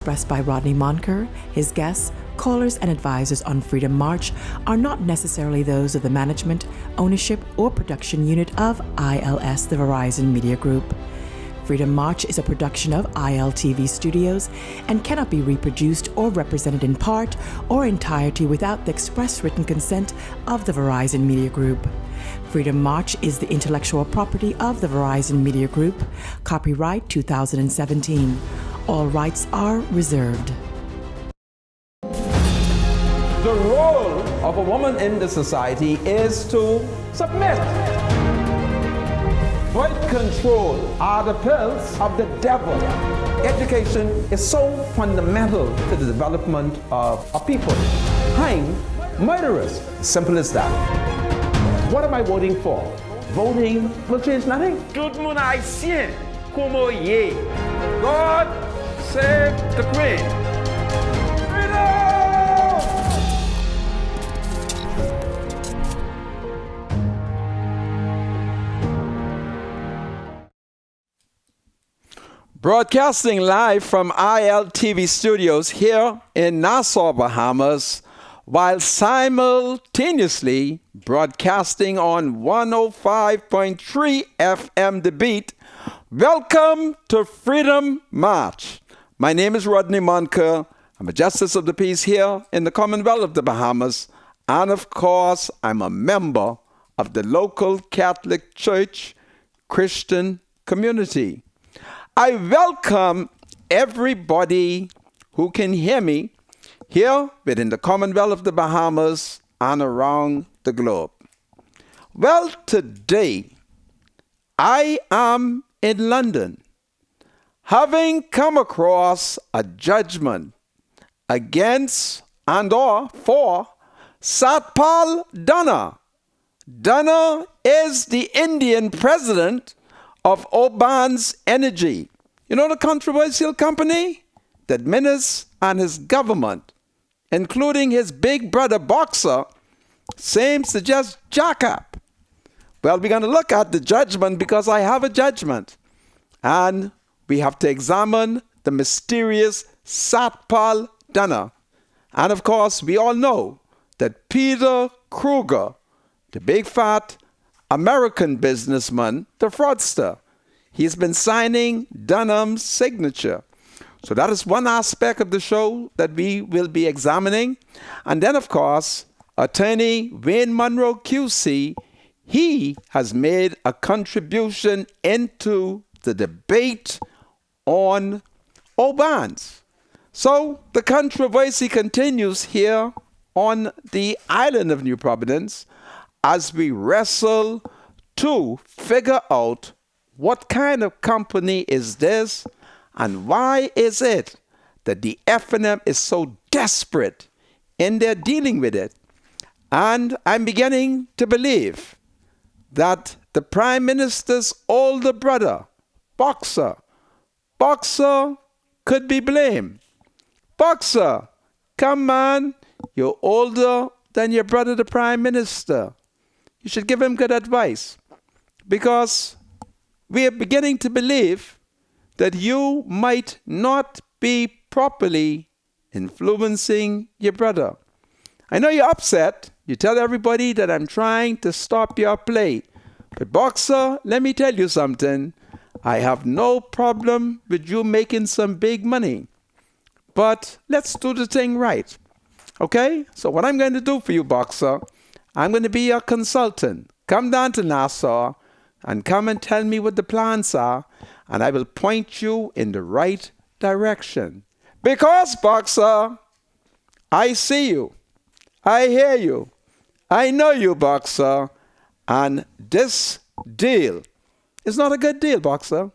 expressed by Rodney Monker, his guests, callers, and advisors on Freedom March are not necessarily those of the management, ownership, or production unit of ILS, the Verizon Media Group. Freedom March is a production of ILTV Studios and cannot be reproduced or represented in part or entirety without the express written consent of the Verizon Media Group. Freedom March is the intellectual property of the Verizon Media Group. Copyright 2017. All rights are reserved. The role of a woman in the society is to submit. Birth control are the pills of the devil. Education is so fundamental to the development of a people. Hang murderers. Simple as that. What am I voting for? Voting will change nothing. Tout le monde haïtien, como ye. God save the Queen. Broadcasting live from ILTV Studios here in Nassau, Bahamas, while simultaneously broadcasting on 105.3 FM The Beat. Welcome to Freedom March. My name is Rodney Monker. I'm a Justice of the Peace here in the Commonwealth of the Bahamas. And of course, I'm a member of the local Catholic Church Christian community. I welcome everybody who can hear me here within the Commonwealth of the Bahamas and around the globe. Well, today I am in London, having come across a judgment against and or for Satpal Dana. Dana is the Indian president of Oban's Energy. You know the controversial company that Minas and his government, including his big brother Boxer, seems to just jack up. Well, we're going to look at the judgment because I have a judgment. And we have to examine the mysterious Satpal Dana. And of course, we all know that Peter Kruger, the big fat American businessman, the fraudster, he's been signing Dunham's signature. So that is one aspect of the show that we will be examining. And then, of course, attorney Wayne Monroe QC, he has made a contribution into the debate on Obans. So the controversy continues here on the island of New Providence as we wrestle to figure out what kind of company is this and why is it that the FNM is so desperate in their dealing with it. And I'm beginning to believe that the Prime Minister's older brother, Boxer could be blamed. Boxer, come man, you're older than your brother, the Prime Minister. You should give him good advice, because we are beginning to believe that you might not be properly influencing your brother. I know you're upset. You tell everybody that I'm trying to stop your play. But Boxer, let me tell you something. I have no problem with you making some big money. But let's do the thing right. Okay? So what I'm going to do for you, Boxer, I'm going to be your consultant. Come down to Nassau and come and tell me what the plans are, and I will point you in the right direction. Because, Boxer, I see you. I hear you. I know you, Boxer. And this deal is not a good deal, Boxer.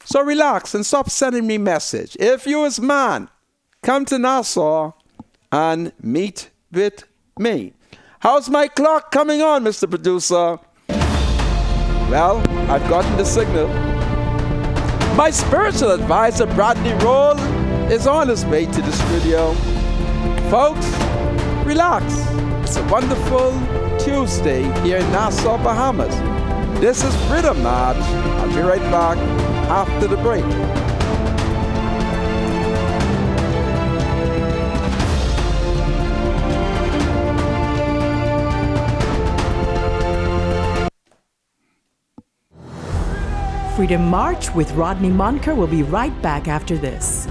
So relax and stop sending me message. If you is man, come to Nassau and meet with me. How's my clock coming on, Mr. Producer? Well, I've gotten the signal. My spiritual advisor, Bradley Roll, is on his way to the studio. Folks, relax. It's a wonderful Tuesday here in Nassau, Bahamas. This is Freedom March. I'll be right back after the break. Freedom March with Rodney Monker. We'll be right back after this.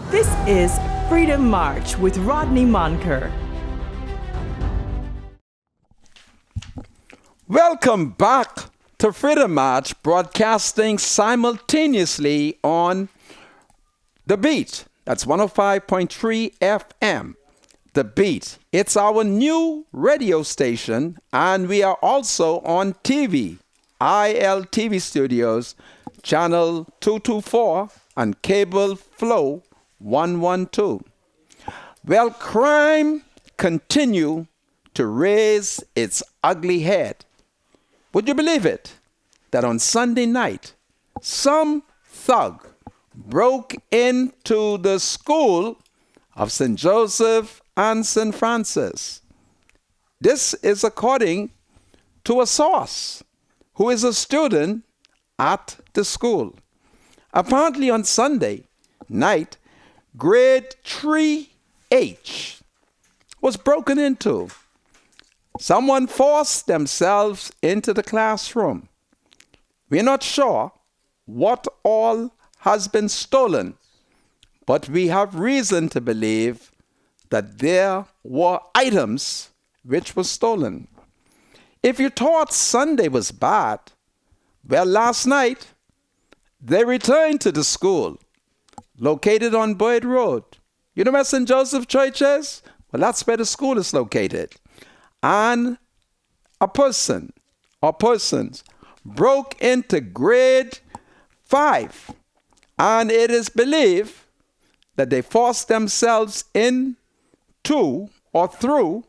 This is Freedom March with Rodney Monker. Welcome back to Freedom March, broadcasting simultaneously on The Beat. That's 105.3 FM. The Beat. It's our new radio station, and we are also on TV. ILTV Studios, channel 224, and cable flow 112. Well, crime continue to raise its ugly head. Would you believe it? That on Sunday night, some thug broke into the school of St. Joseph and St. Francis. This is according to a source who is a student at the school. Apparently on Sunday night, grade 3H was broken into. Someone forced themselves into the classroom. We're not sure what all has been stolen, but we have reason to believe that there were items which were stolen. If you thought Sunday was bad, well, last night they returned to the school located on Boyd Road. You know where St. Joseph Church is? Well, that's where the school is located. And a person or persons broke into grade 5. And it is believed that they forced themselves in to or through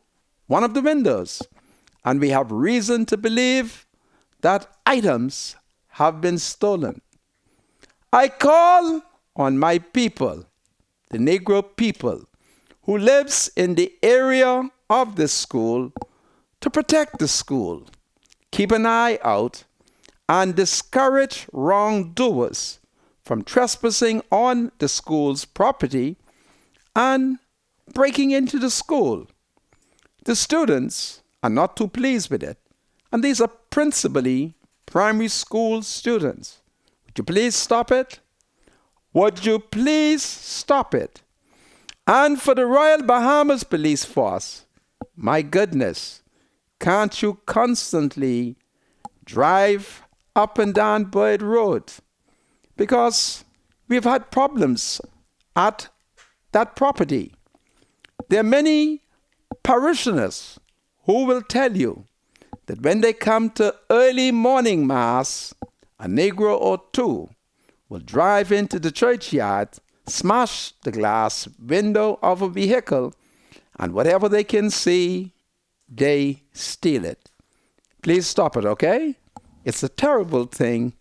one of the windows. And we have reason to believe that items have been stolen. I call on my people, the Negro people, who lives in the area of the school, to protect the school, keep an eye out, and discourage wrongdoers from trespassing on the school's property and breaking into the school. The students are not too pleased with it, and these are principally primary school students. Would you please stop it? Would you please stop it? And for the Royal Bahamas Police Force, my goodness, can't you constantly drive up and down Boyd Road? Because we've had problems at that property. There are many parishioners who will tell you that when they come to early morning mass, a Negro or two will drive into the churchyard, smash the glass window of a vehicle, and whatever they can see, they steal it. Please stop it, okay? It's a terrible thing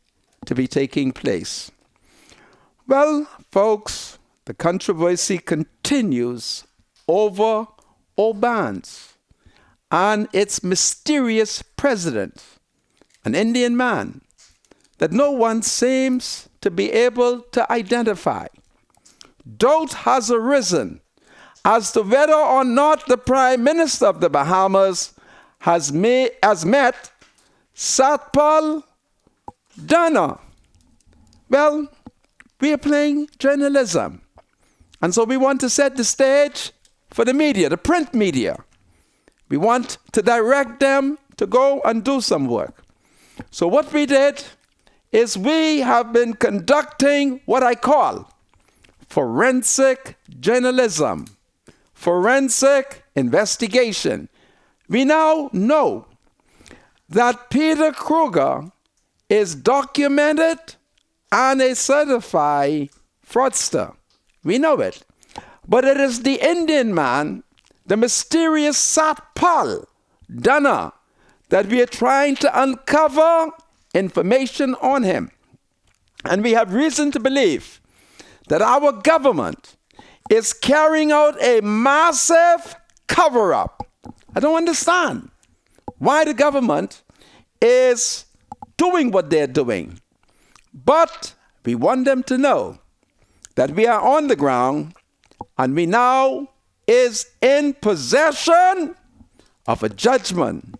to be taking place. Well, folks, the controversy continues over Obans and its mysterious president, an Indian man that no one seems to be able to identify. Doubt has arisen as to whether or not the Prime Minister of the Bahamas has met Satpal Dana. Well, we are playing journalism, and so we want to set the stage for the media, the print media. We want to direct them to go and do some work. So what we did is we have been conducting what I call forensic journalism, forensic investigation. We now know that Peter Kruger is documented and a certified fraudster. We know it. But it is the Indian man, the mysterious Satpal Dana, that we are trying to uncover information on him. And we have reason to believe that our government is carrying out a massive cover-up. I don't understand why the government is doing what they're doing. But we want them to know that we are on the ground and we now is in possession of a judgment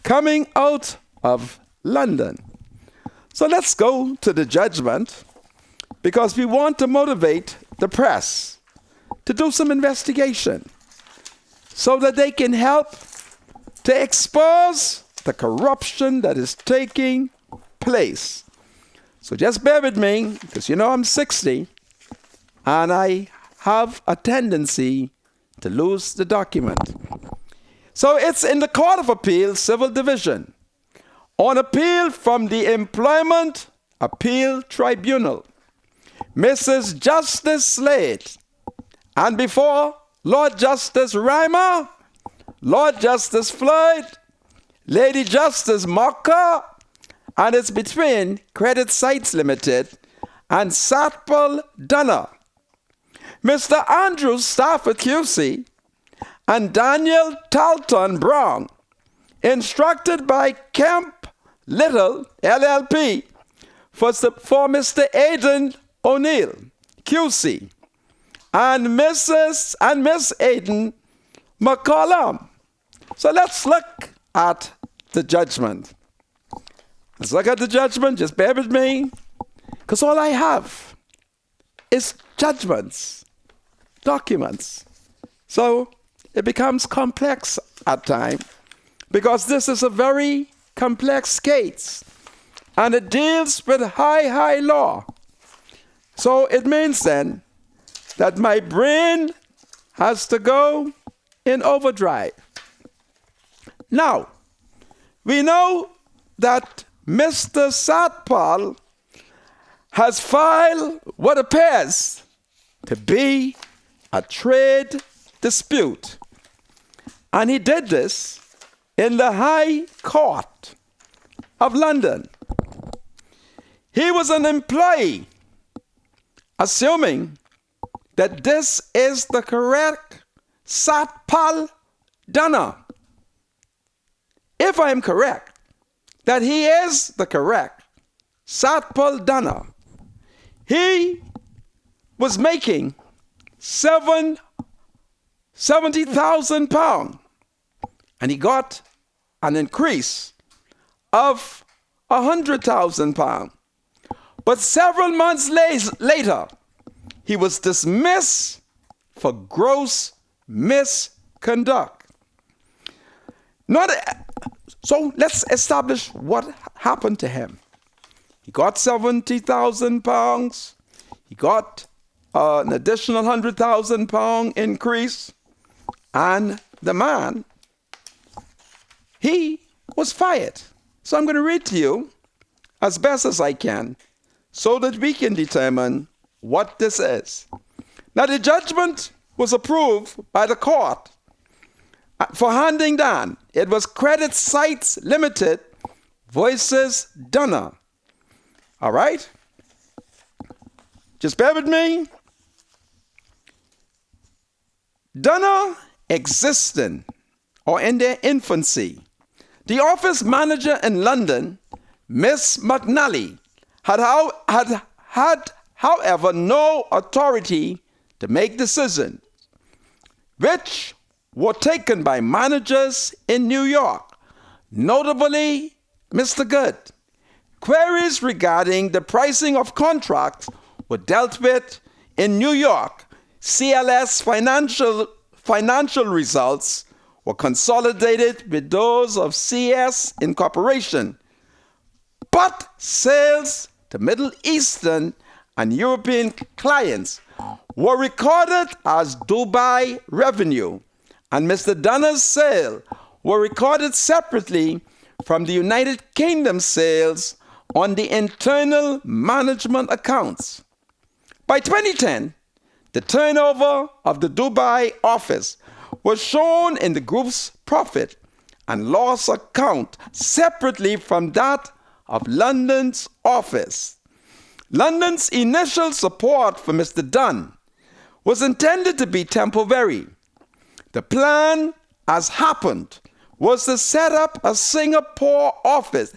coming out of London. So let's go to the judgment, because we want to motivate the press to do some investigation so that they can help to expose the corruption that is taking place. So just bear with me, because I'm 60 and I have a tendency to lose the document. So it's in the Court of Appeal, Civil Division, on appeal from the Employment Appeal Tribunal, Mrs. Justice Slade, and before Lord Justice Reimer, Lord Justice Floyd, Lady Justice Mocker, and it's between Credit Sites Limited and Satpal Dunner. Mr. Andrew Stafford QC and Daniel Talton Brown, instructed by Kemp Little LLP for Mr. Aidan O'Neill QC and Miss Aidan McCollum. So let's look at the judgment. Let's look at the judgment. Just bear with me, because all I have is judgments, documents. So it becomes complex at times, because this is a very complex case and it deals with high law. So it means then that my brain has to go in overdrive. Now, we know that Mr. Satpal has filed what appears to be a trade dispute. And he did this in the High Court of London. He was an employee, assuming that this is the correct Satpal Dunner. If I am correct, that he is the correct Satpal Dunner, he was making £70,000, and he got an increase of £100,000. But several months later, he was dismissed for gross misconduct. So let's establish what happened to him. He got £70,000. He got an additional £100,000 increase. And the man, he was fired. So I'm going to read to you as best as I can so that we can determine what this is. Now, the judgment was approved by the court for handing down. It was Credit Sites Limited versus Dunner. All right? Just bear with me. Dunner existing or in their infancy. The office manager in London, Miss McNally, had however no authority to make decisions, which were taken by managers in New York, notably Mr. Good. Queries regarding the pricing of contracts were dealt with in New York. CLS financial results were consolidated with those of CS Incorporation, but sales to Middle Eastern and European clients were recorded as Dubai revenue, and Mr. Dunner's sale were recorded separately from the United Kingdom sales on the internal management accounts. By 2010, the turnover of the Dubai office was shown in the group's profit and loss account separately from that of London's office. London's initial support for Mr. Dunn was intended to be temporary. The plan, as happened, was to set up a Singapore office,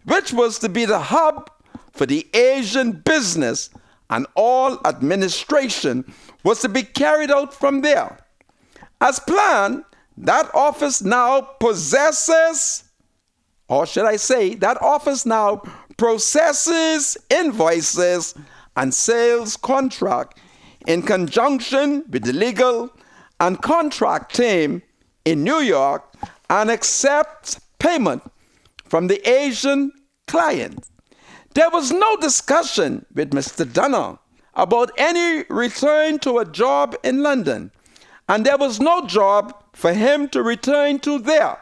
which was to be the hub for the Asian business, and all administration was to be carried out from there. As planned, that office now possesses, or should I say, that office now processes invoices and sales contract in conjunction with the legal and contract team in New York and accepts payment from the Asian client. There was no discussion with Mr. Dunner about any return to a job in London, and there was no job for him to return to there.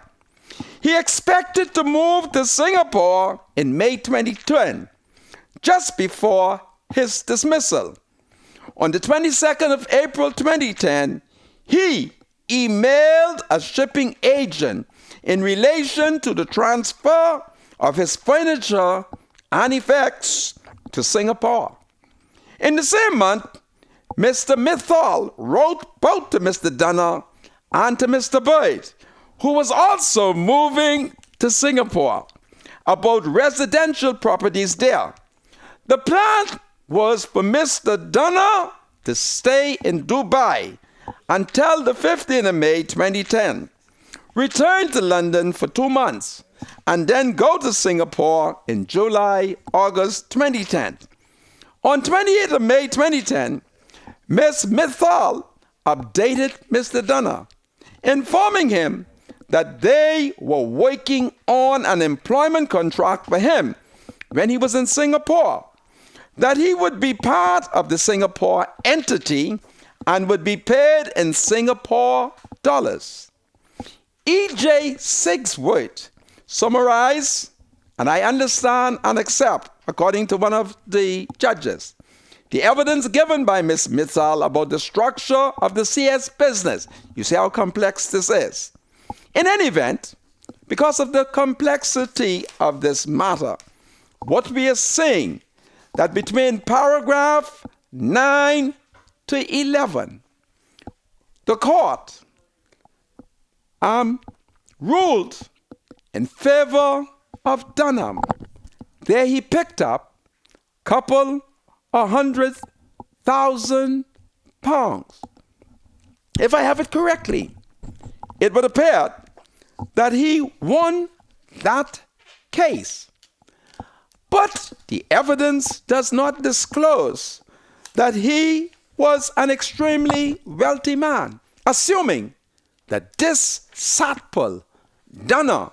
He expected to move to Singapore in May 2010, just before his dismissal. On the 22nd of April 2010, he emailed a shipping agent in relation to the transfer of his furniture and effects to Singapore. In the same month, Mr. Mithal wrote both to Mr. Dunner and to Mr. Boyd, who was also moving to Singapore, about residential properties there. The plan was for Mr. Dunner to stay in Dubai until the 15th of May 2010, return to London for 2 months, and then go to Singapore in July-August 2010. On 28th of May 2010, Ms. Mithal updated Mr. Dunner, informing him that they were working on an employment contract for him when he was in Singapore, that he would be part of the Singapore entity and would be paid in Singapore dollars. E.J. Sigsworth summarized, and I understand and accept, according to one of the judges, the evidence given by Ms. Mithal about the structure of the CS business. You see how complex this is. In any event, because of the complexity of this matter, what we are saying that between paragraph 9 to 11, the court ruled in favor of Dunham. There he picked up couple £100,000. If I have it correctly, it would appear that he won that case. But the evidence does not disclose that he was an extremely wealthy man, assuming that this Satpal Dunner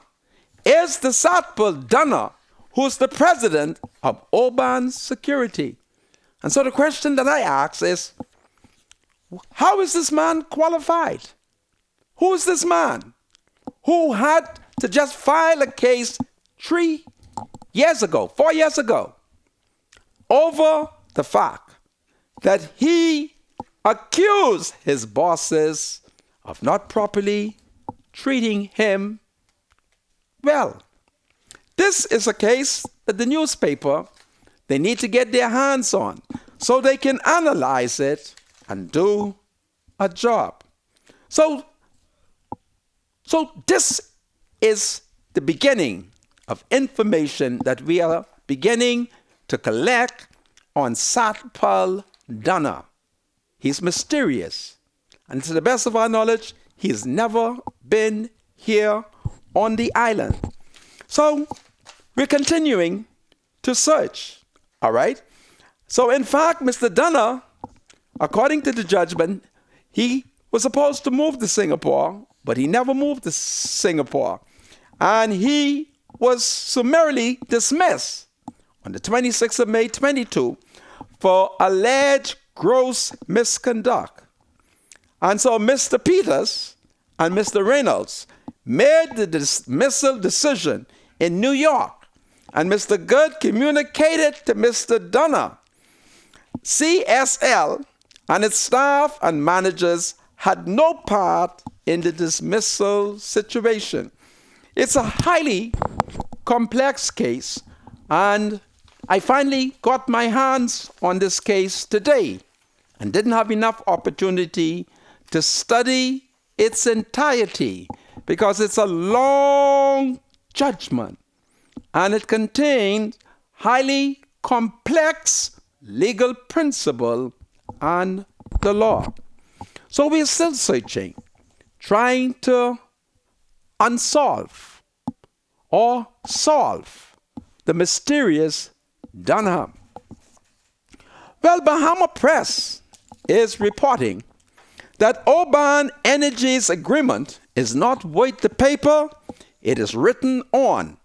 is the Satpal Dunner who's the president of Oban Security. And so the question that I ask is, how is this man qualified? Who is this man who had to just file a case 4 years ago, over the fact that he accused his bosses of not properly treating him well? This is a case that the newspaper, they need to get their hands on so they can analyze it and do a job. So this is the beginning of information that we are beginning to collect on Satpal Dunner. He's mysterious. And to the best of our knowledge, he's never been here on the island. So we're continuing to search, all right? So in fact, Mr. Dunner, according to the judgment, he was supposed to move to Singapore, but he never moved to Singapore. And he was summarily dismissed on the 26th of May 22 for alleged gross misconduct. And so Mr. Peters and Mr. Reynolds made the dismissal decision in New York, and Mr. Good communicated to Mr. Dunner. CSL and its staff and managers had no part in the dismissal situation. It's a highly complex case, and I finally got my hands on this case today and didn't have enough opportunity to study its entirety because it's a long judgment and it contains highly complex legal principle and the law. So we're still searching, trying to unsolve or solve the mysterious Dunham. Well, Bahama Press is reporting that Oban Energy's agreement is not worth the paper it is written on,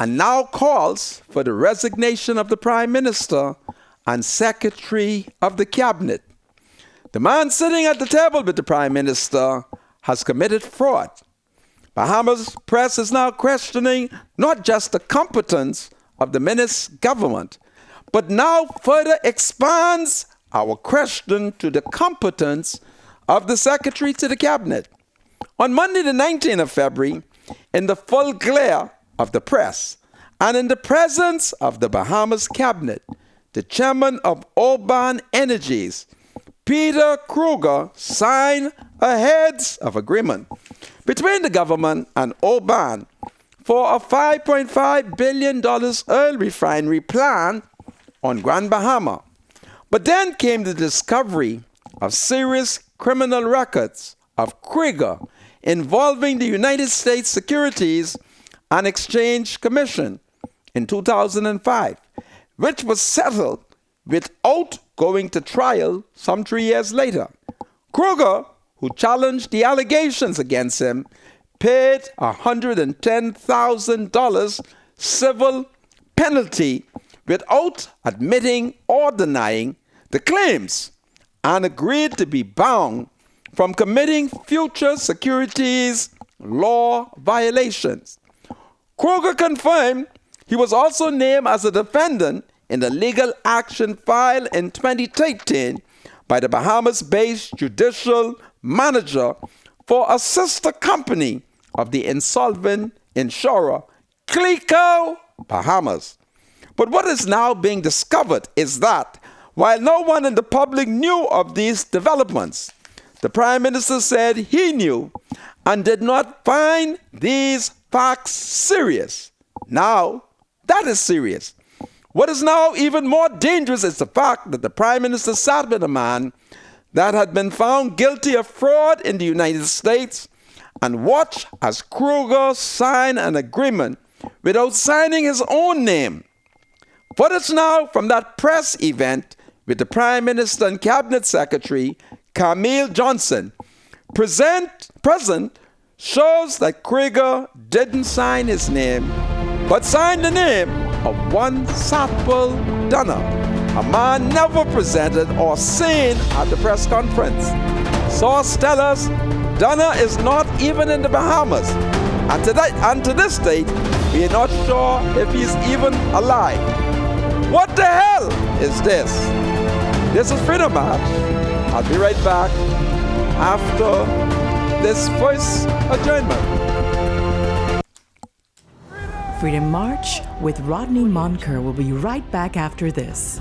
and now calls for the resignation of the Prime Minister and Secretary of the Cabinet. The man sitting at the table with the Prime Minister has committed fraud. Bahamas Press is now questioning not just the competence of the Minist's government, but now further expands our question to the competence of the Secretary to the Cabinet. On Monday, the 19th of February, in the full glare of the press and in the presence of the Bahamas Cabinet, the chairman of Oban Energies, Peter Kruger, signed a heads of agreement between the government and Oban for a $5.5 billion oil refinery plan on Grand Bahama. But then came the discovery of serious criminal records of Kruger involving the United States Securities and Exchange Commission in 2005, which was settled without going to trial some 3 years later. Kruger, who challenged the allegations against him, paid a $110,000 civil penalty without admitting or denying the claims, and agreed to be bound from committing future securities law violations. Kruger confirmed he was also named as a defendant in the legal action filed in 2013 by the Bahamas-based judicial manager for a sister company of the insolvent insurer, Clico Bahamas. But what is now being discovered is that while no one in the public knew of these developments, the Prime Minister said he knew and did not find these facts serious. Now, that is serious. What is now even more dangerous is the fact that the Prime Minister sat with a man that had been found guilty of fraud in the United States and watched as Kruger signed an agreement without signing his own name. Footage now from that press event with the Prime Minister and Cabinet Secretary Camille Johnson present shows that Kruger didn't sign his name, but signed the name of one Satpal Dunham, a man never presented or seen at the press conference. Sources tell us Dunham is not even in the Bahamas, and to this date, we are not sure if he's even alive. What the hell is this? This is Freedom March. I'll be right back after this first adjournment. Freedom March with Rodney Monker will be right back after this.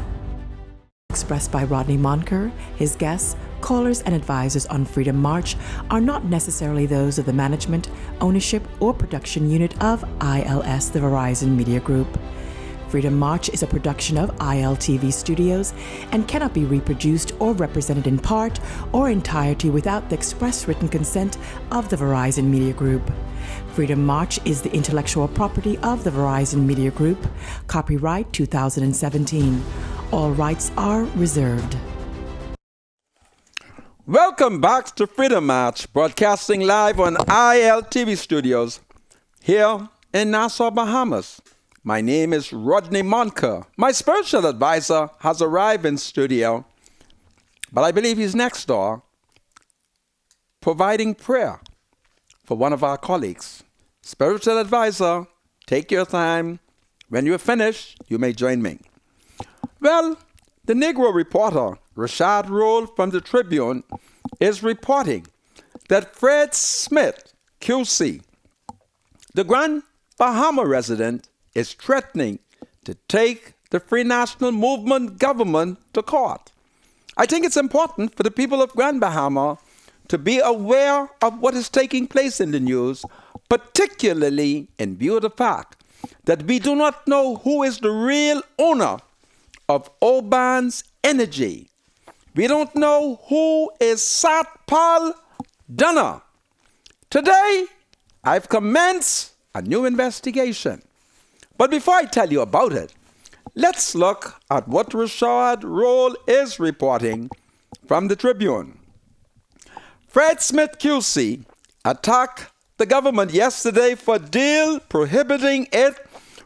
Expressed by Rodney Monker, his guests, callers, and advisors on Freedom March are not necessarily those of the management, ownership, or production unit of ILS, the Verizon Media Group. Freedom March is a production of ILTV Studios and cannot be reproduced or represented in part or entirety without the express written consent of the Verizon Media Group. Freedom March is the intellectual property of the Verizon Media Group. Copyright 2017. All rights are reserved. Welcome back to Freedom March, broadcasting live on ILTV Studios here in Nassau, Bahamas. My name is Rodney Monker. My spiritual advisor has arrived in studio, but I believe he's next door providing prayer for one of our colleagues. Spiritual advisor, take your time. When you're finished, you may join me. Well, the Negro reporter, Rashad Roll from the Tribune, is reporting that Fred Smith, QC, the Grand Bahama resident, is threatening to take the Free National Movement government to court. I think it's important for the people of Grand Bahama to be aware of what is taking place in the news, particularly in view of the fact that we do not know who is the real owner of Oban's Energy. We don't know who is Satpal Dunham. Today, I've commenced a new investigation. But before I tell you about it, let's look at what Rashad Roll is reporting from the Tribune. Fred Smith QC attacked the government yesterday for a deal prohibiting it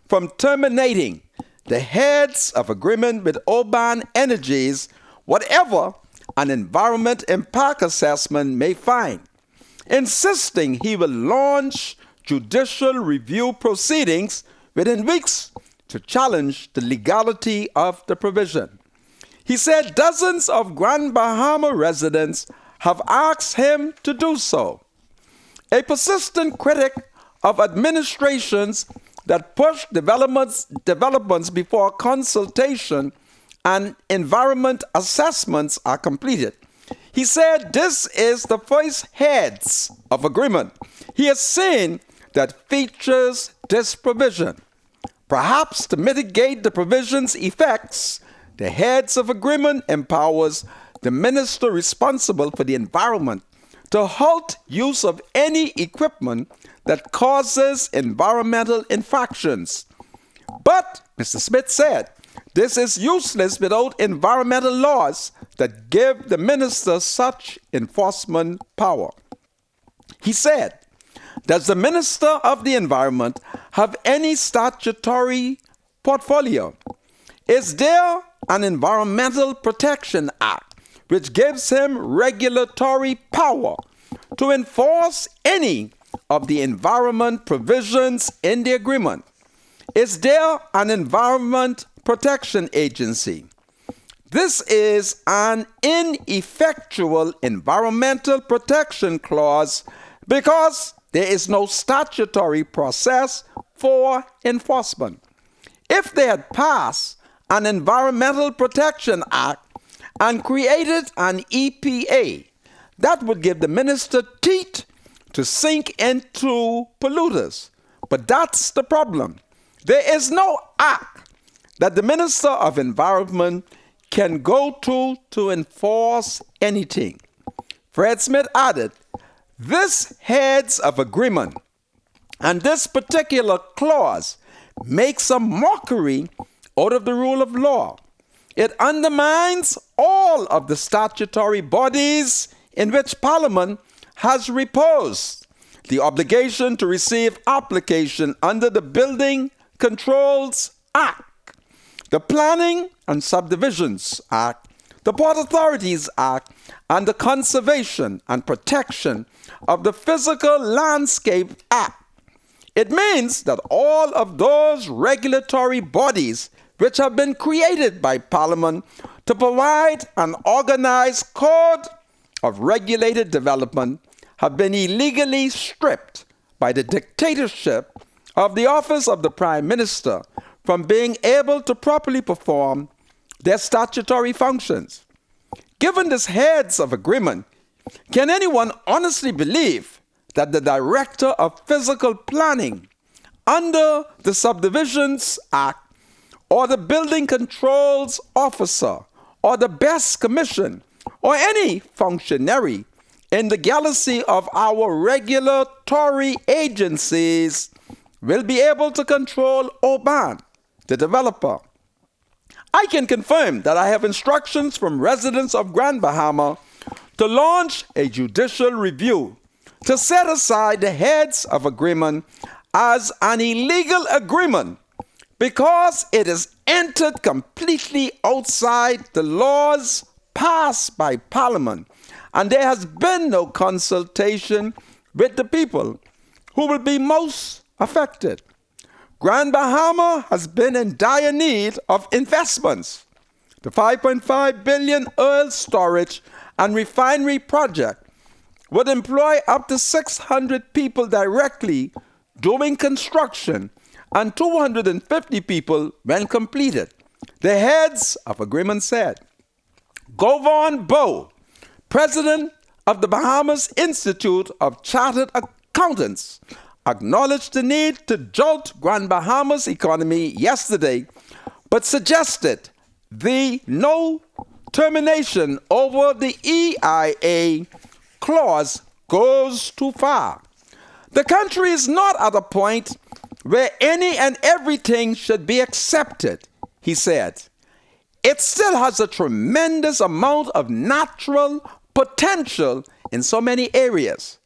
from terminating the heads of agreement with Oban Energies, whatever an environment impact assessment may find, insisting he will launch judicial review proceedings within weeks to challenge the legality of the provision. He said dozens of Grand Bahama residents have asked him to do so. A persistent critic of administrations that push developments before consultation and environment assessments are completed. He said this is the first heads of agreement he has seen that features this provision. Perhaps to mitigate the provision's effects, the heads of agreement empowers the minister responsible for the environment to halt use of any equipment that causes environmental infractions. But, Mr. Smith said, this is useless without environmental laws that give the minister such enforcement power. He said, does the Minister of the Environment have any statutory portfolio? Is there an Environmental Protection Act which gives him regulatory power to enforce any of the environment provisions in the agreement? Is there an Environment Protection Agency? This is an ineffectual environmental protection clause because there is no statutory process for enforcement. If they had passed an Environmental Protection Act and created an EPA, that would give the minister teeth to sink into polluters. But that's the problem. There is no act that the Minister of Environment can go to enforce anything. Fred Smith added, this heads of agreement and this particular clause makes a mockery out of the rule of law. It undermines all of the statutory bodies in which Parliament has reposed the obligation to receive application under the Building Controls Act, the Planning and Subdivisions Act, the Port Authorities Act, and the Conservation and Protection of the Physical Landscape Act. It means that all of those regulatory bodies which have been created by Parliament to provide an organized code of regulated development have been illegally stripped by the dictatorship of the office of the Prime Minister from being able to properly perform their statutory functions. Given this heads of agreement, can anyone honestly believe that the Director of Physical Planning under the Subdivisions Act or the Building Controls Officer or the Best Commission or any functionary in the galaxy of our regulatory agencies will be able to control Oban, the developer? I can confirm that I have instructions from residents of Grand Bahama to launch a judicial review to set aside the heads of agreement as an illegal agreement because it is entered completely outside the laws passed by Parliament, and there has been no consultation with the people who will be most affected. Grand Bahama has been in dire need of investments. The $5.5 billion oil storage and refinery project would employ up to 600 people directly doing construction and 250 people when completed, the heads of agreement said. Govon Bowe, president of the Bahamas Institute of Chartered Accountants, acknowledged the need to jolt Grand Bahama's economy yesterday, but suggested the no termination over the EIA clause goes too far. The country is not at a point where any and everything should be accepted, he said, it still has a tremendous amount of natural potential in so many areas.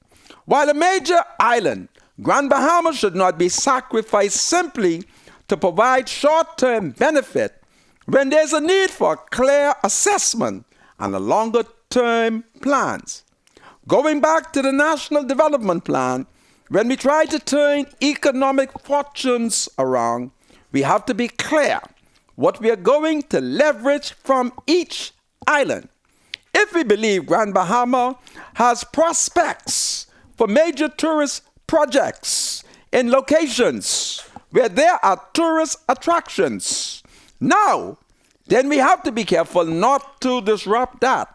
While a major island, Grand Bahama, should not be sacrificed simply to provide short-term benefit when there's a need for clear assessment and a longer-term plans. Going back to the National Development Plan, when we try to turn economic fortunes around, we have to be clear what we are going to leverage from each island. If we believe Grand Bahama has prospects for major tourist projects in locations where there are tourist attractions, now, then we have to be careful not to disrupt that.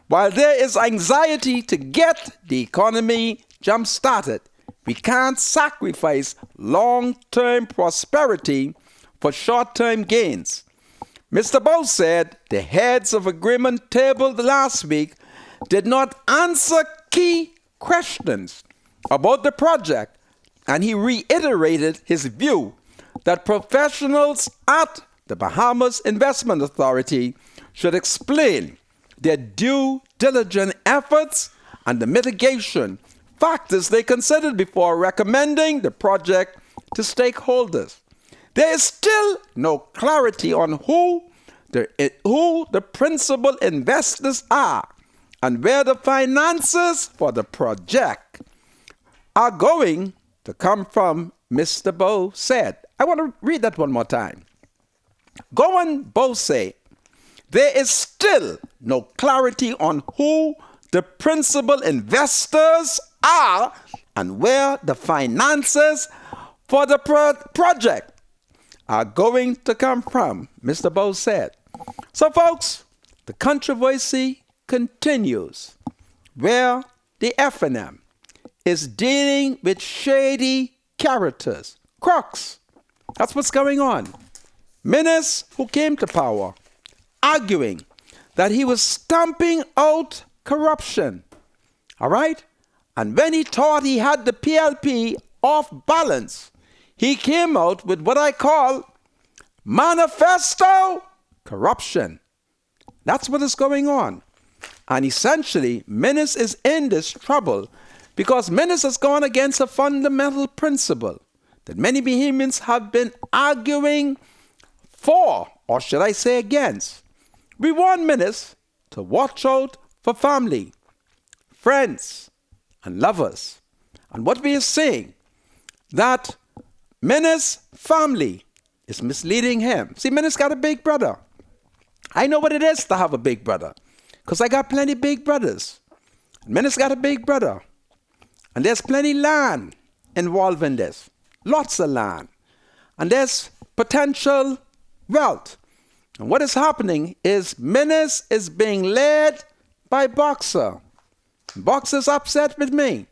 While there is anxiety to get the economy jump-started, we can't sacrifice long-term prosperity for short-term gains. Mr. Bowe said the heads of agreement tabled last week did not answer key questions about the project, and he reiterated his view that professionals at the Bahamas Investment Authority should explain their due diligence efforts and the mitigation factors they considered before recommending the project to stakeholders. There is still no clarity on who the principal investors are and where the finances for the project are going to come from, Mr. Bowe said. I want to read that one more time. Gowan Bowe said, there is still no clarity on who the principal investors are and where the finances for the project are going to come from, Mr. Bowe said. So, folks, the controversy continues where the F&M is dealing with shady characters, crooks. That's what's going on. Menace, who came to power, arguing that he was stamping out corruption. All right? And when he thought he had the PLP off balance, he came out with what I call manifesto corruption. That's what is going on. And essentially, Menace is in this trouble because Menace has gone against a fundamental principle that many Bahamians have been arguing for, or should I say against. We want Menace to watch out for family, friends, and lovers. And what we are saying, that Menace family is misleading him. See, Menace got a big brother. I know what it is to have a big brother, because I got plenty big brothers. Menace got a big brother. And there's plenty land involved in this. Lots of land. And there's potential wealth. And what is happening is Menace is being led by Boxer. Boxer's upset with me.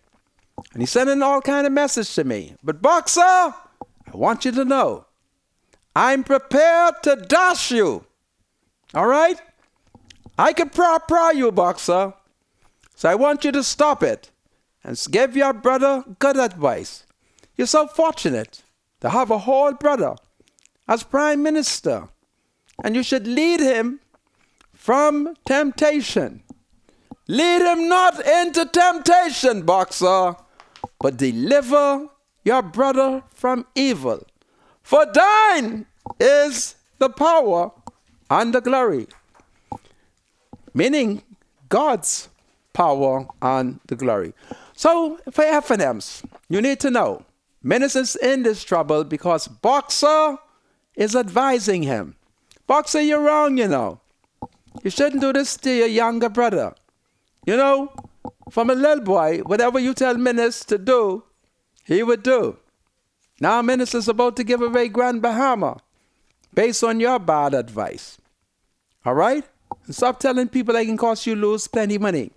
And he's sending all kind of messages to me. But Boxer, I want you to know, I'm prepared to dash you. All right? I could pry you, Boxer. So I want you to stop it and give your brother good advice. You're so fortunate to have a whole brother as prime minister. And you should lead him from temptation. Lead him not into temptation, Boxer, but deliver your brother from evil. For thine is the power and the glory. Meaning God's power and the glory. So for F&Ms, you need to know, Menace is in this trouble because Boxer is advising him. Boxer, you're wrong, you know. You shouldn't do this to your younger brother. You know, from a little boy, whatever you tell Menace to do, he would do. Now Menace is about to give away Grand Bahama based on your bad advice. All right? And stop telling people I can cost you lose plenty money.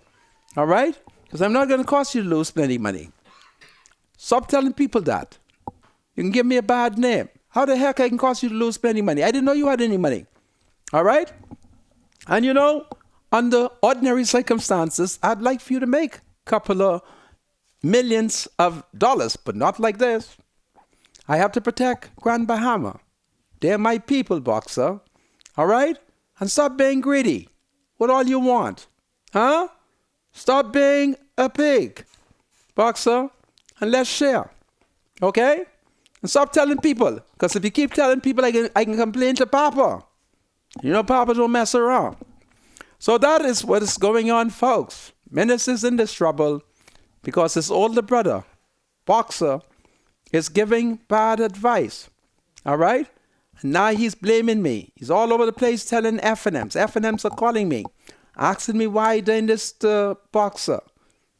All right? Because I'm not going to cost you to lose plenty money. Stop telling people that. You can give me a bad name. How the heck I can cost you to lose plenty money? I didn't know you had any money. All right? And you know, under ordinary circumstances, I'd like for you to make a couple of millions of dollars, but not like this. I have to protect Grand Bahama. They're my people, Boxer. All right? And stop being greedy with all you want. Huh? Stop being a pig, Boxer, and let's share. Okay? And stop telling people. Because if you keep telling people, I can complain to Papa. You know, Papa don't mess around. So that is what is going on, folks. Menace is in this trouble because his older brother, Boxer, is giving bad advice. All right? And now he's blaming me. He's all over the place telling FNMs. FNMs are calling me, asking me why I doing this to Boxer.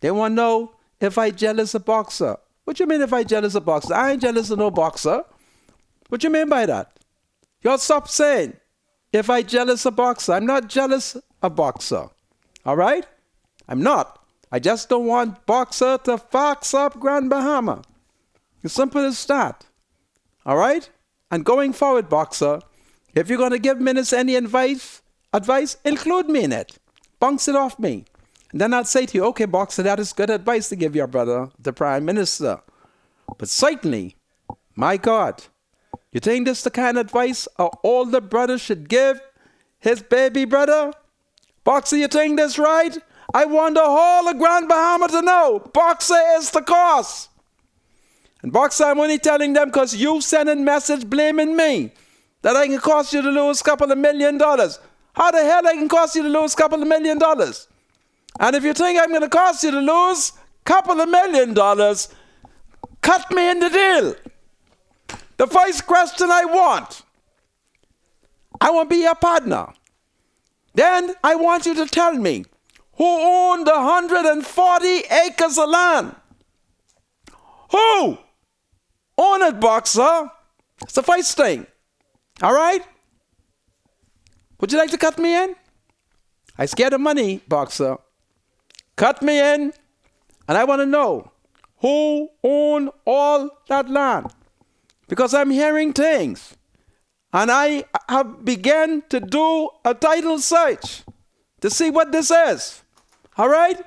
They want to know if I jealous of Boxer. What you mean if I jealous of Boxer? I ain't jealous of no Boxer. What you mean by that? Y'all stop saying if I jealous of Boxer. I'm not jealous of Boxer. All right? I'm not. I just don't want Boxer to fox up Grand Bahama. As simple as that. All right? And going forward, Boxer, if you're going to give Menace any advice, include me in it. Bounce it off me. And then I'll say to you, okay, Boxer, that is good advice to give your brother, the Prime Minister. But certainly, my God, you think this is the kind of advice an older brother should give his baby brother? Boxer, you think this right? I want the whole of Grand Bahama to know Boxer is the cause. And Boxer, I'm only telling them because you sent a message blaming me that I can cost you to lose a couple of $1 million. How the hell I can cost you to lose a couple of $1 million? And if you think I'm going to cost you to lose a couple of $1 million, cut me in the deal. The first question I want to be your partner. Then I want you to tell me who owned the 140 acres of land. Who owned it, Boxer? It's the first thing. All right? Would you like to cut me in? I scared of money, Boxer. Cut me in, and I want to know who owned all that land. Because I'm hearing things. And I have begun to do a title search to see what this is. All right?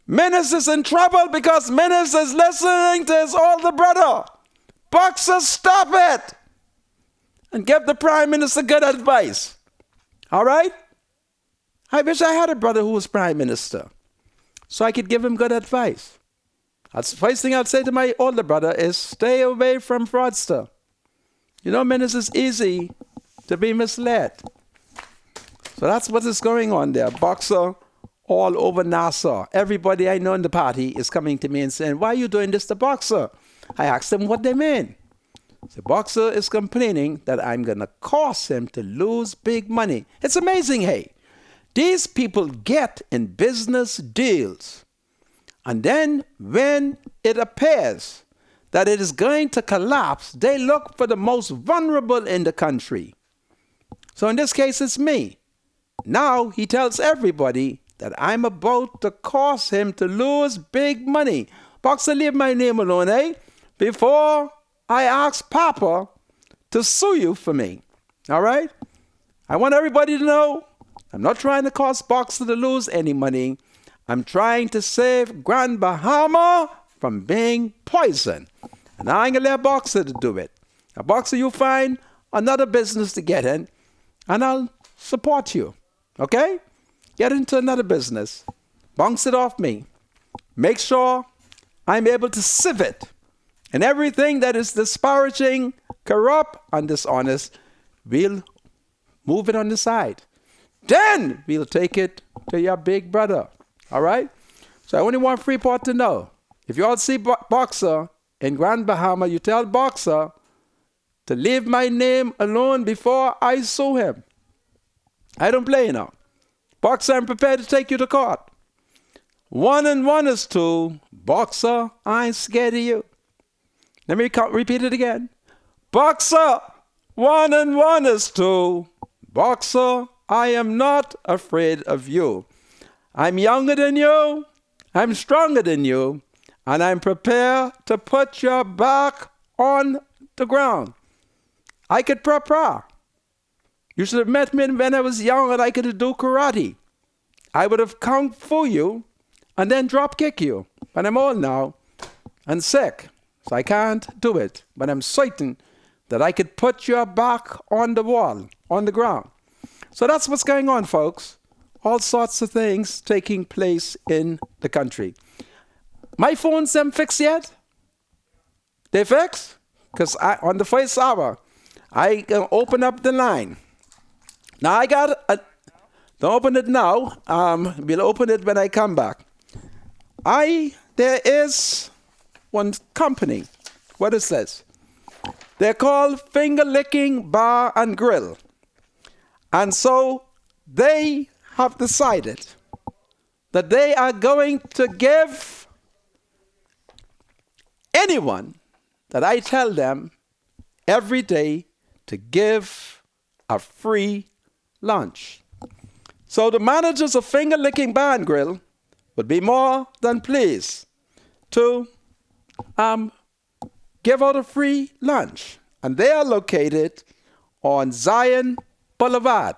Menace is in trouble because Menace is listening to his older brother. Boxer, stop it! And give the Prime Minister good advice. All right? I wish I had a brother who was Prime Minister so I could give him good advice. That's the first thing I'd say to my older brother is stay away from fraudster. You know, Menace is easy to be misled. So that's what is going on there. Boxer all over Nassau. Everybody I know in the party is coming to me and saying, why are you doing this to Boxer? I asked them what they mean. The Boxer is complaining that I'm going to cause him to lose big money. It's amazing, hey. These people get in business deals. And then when it appears that it is going to collapse, they look for the most vulnerable in the country. So in this case, it's me. Now he tells everybody that I'm about to cause him to lose big money. Boxer, leave my name alone, eh? Before I ask Papa to sue you for me. All right? I want everybody to know I'm not trying to cause Boxer to lose any money. I'm trying to save Grand Bahama from being poisoned. And I ain't going to let Boxer to do it. Now, Boxer, you find another business to get in, and I'll support you. Okay? Get into another business. Bounce it off me. Make sure I'm able to sieve it. And everything that is disparaging, corrupt, and dishonest, we'll move it on the side. Then we'll take it to your big brother. All right? So I only want Freeport to know. If you all see Boxer in Grand Bahama, you tell Boxer to leave my name alone before I sue him. I don't play now. Boxer, I'm prepared to take you to court. 1 and 1 is 2. Boxer, I ain't scared of you. Let me repeat it again. Boxer, 1 and 1 is 2. Boxer, I am not afraid of you. I'm younger than you. I'm stronger than you. And I'm prepared to put your back on the ground. I could pra-pra. You should have met me when I was young and I could do karate. I would have kung fu you and then drop kick you. But I'm old now and sick. So I can't do it. But I'm certain that I could put you back on the wall, on the ground. So that's what's going on, folks. All sorts of things taking place in the country. My phone's them fixed yet? They fixed? Because on the first hour, I can open up the line. Now I got don't open it now. We'll open it when I come back. There is one company. What is this? They're called Finger Licking Bar and Grill. And so they have decided that they are going to give anyone that I tell them every day to give a free lunch. So the managers of Finger Licking Bar and Grill would be more than pleased to give out a free lunch. And they are located on Zion Boulevard.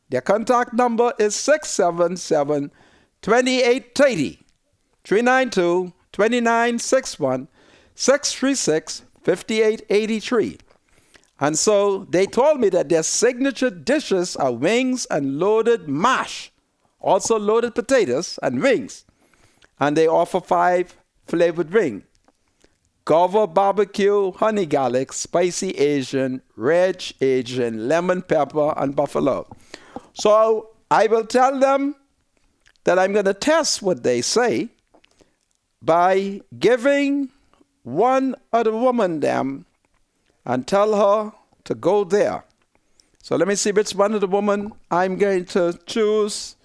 Their contact number is 677-2830, 392-2961, 636-5883. And so they told me that their signature dishes are wings and loaded mash, also loaded potatoes and wings. And they offer 5 flavored wings: Gova barbecue, honey garlic, spicy Asian, red Asian, lemon pepper, and buffalo. So I will tell them that I'm going to test what they say by giving one of the women them and tell her to go there. So let me see which one of the women I'm going to choose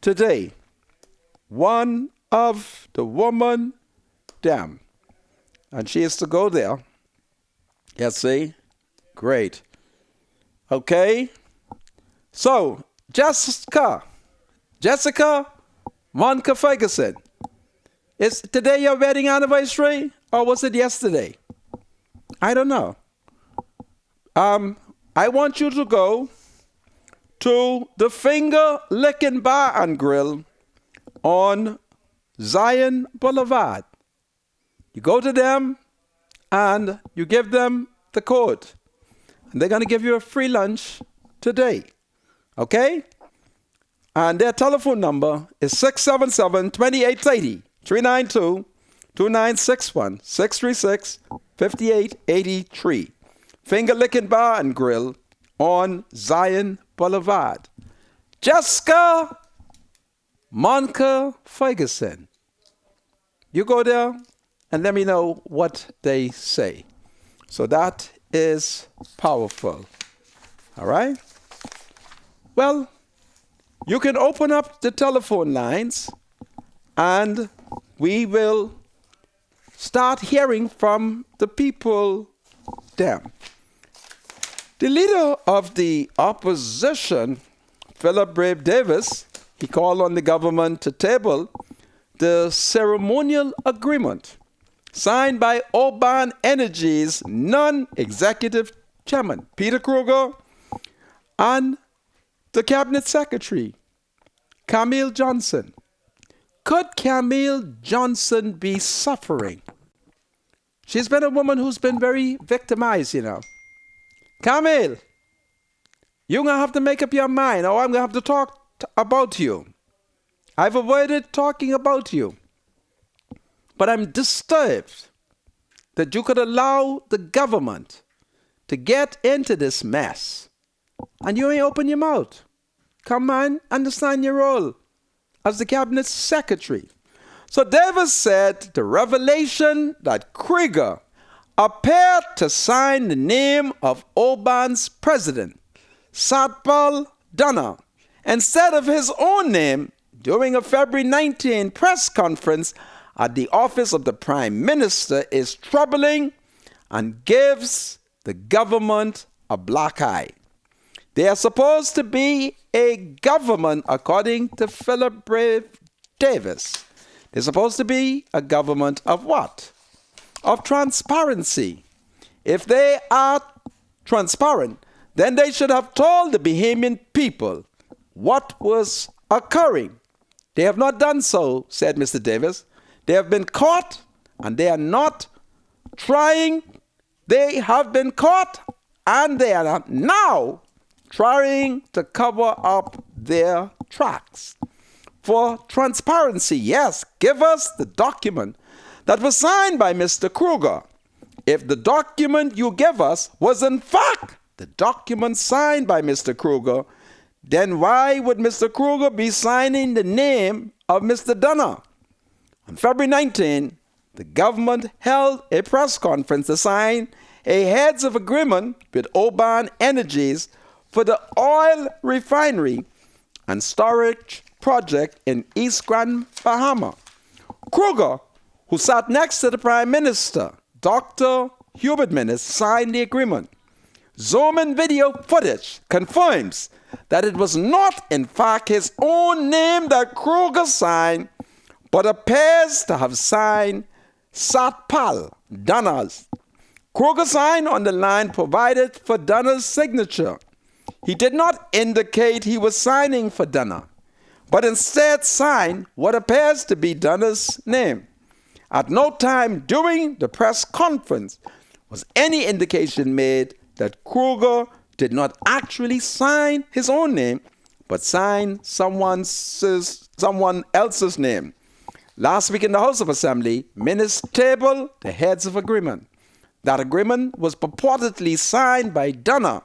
today. One of the woman them. And she is to go there. Yes, see? Great. Okay. So, Jessica Monica Ferguson. Is today your wedding anniversary or was it yesterday? I don't know. I want you to go to the Finger Licking Bar and Grill on Zion Boulevard. You go to them and you give them the code. And they're going to give you a free lunch today. Okay? And their telephone number is 677-2830, 392-2961, 636-5883. Finger Licking Bar and Grill on Zion Boulevard. Jessica Monica Ferguson. You go there and let me know what they say. So that is powerful. All right? Well, you can open up the telephone lines and we will start hearing from the people there. The leader of the opposition, Philip Brave Davis, he called on the government to table the ceremonial agreement signed by Oban Energy's non-executive chairman, Peter Kruger, and the cabinet secretary, Camille Johnson. Could Camille Johnson be suffering? She's been a woman who's been very victimized, you know. Camille, you're going to have to make up your mind or I'm going to have to talk about you. I've avoided talking about you. But I'm disturbed that you could allow the government to get into this mess and you ain't open your mouth. Come on, understand your role as the cabinet secretary. So Davis said the revelation that Krieger appeared to sign the name of Oban's president, Satpal Dana, instead of his own name during a February 19 press conference at the office of the Prime Minister is troubling and gives the government a black eye. They are supposed to be a government, according to Philip Brave Davis. They're supposed to be a government of what? Of transparency. If they are transparent, then they should have told the Bahamian people what was occurring. They have not done so, said Mr. Davis. They have been caught and they are not they have been caught, and they are now trying to cover up their tracks. For transparency, yes, give us the document that was signed by Mr. Kruger. If the document you give us was in fact the document signed by Mr. Kruger, then why would Mr. Kruger be signing the name of Mr. Dunner? On February 19, the government held a press conference to sign a heads of agreement with Oban Energies for the oil refinery and storage project in East Grand Bahama. Kruger, who sat next to the Prime Minister, Dr. Hubert Minnis, signed the agreement. Zoom-in video footage confirms that it was not, in fact, his own name that Kruger signed, but appears to have signed Satpal Dunner's. Kruger signed on the line provided for Dunner's signature. He did not indicate he was signing for Dunner, but instead signed what appears to be Dunner's name. At no time during the press conference was any indication made that Kruger did not actually sign his own name, but signed someone else's name. Last week in the House of Assembly, Minnis tabled the heads of agreement. That agreement was purportedly signed by Dunner,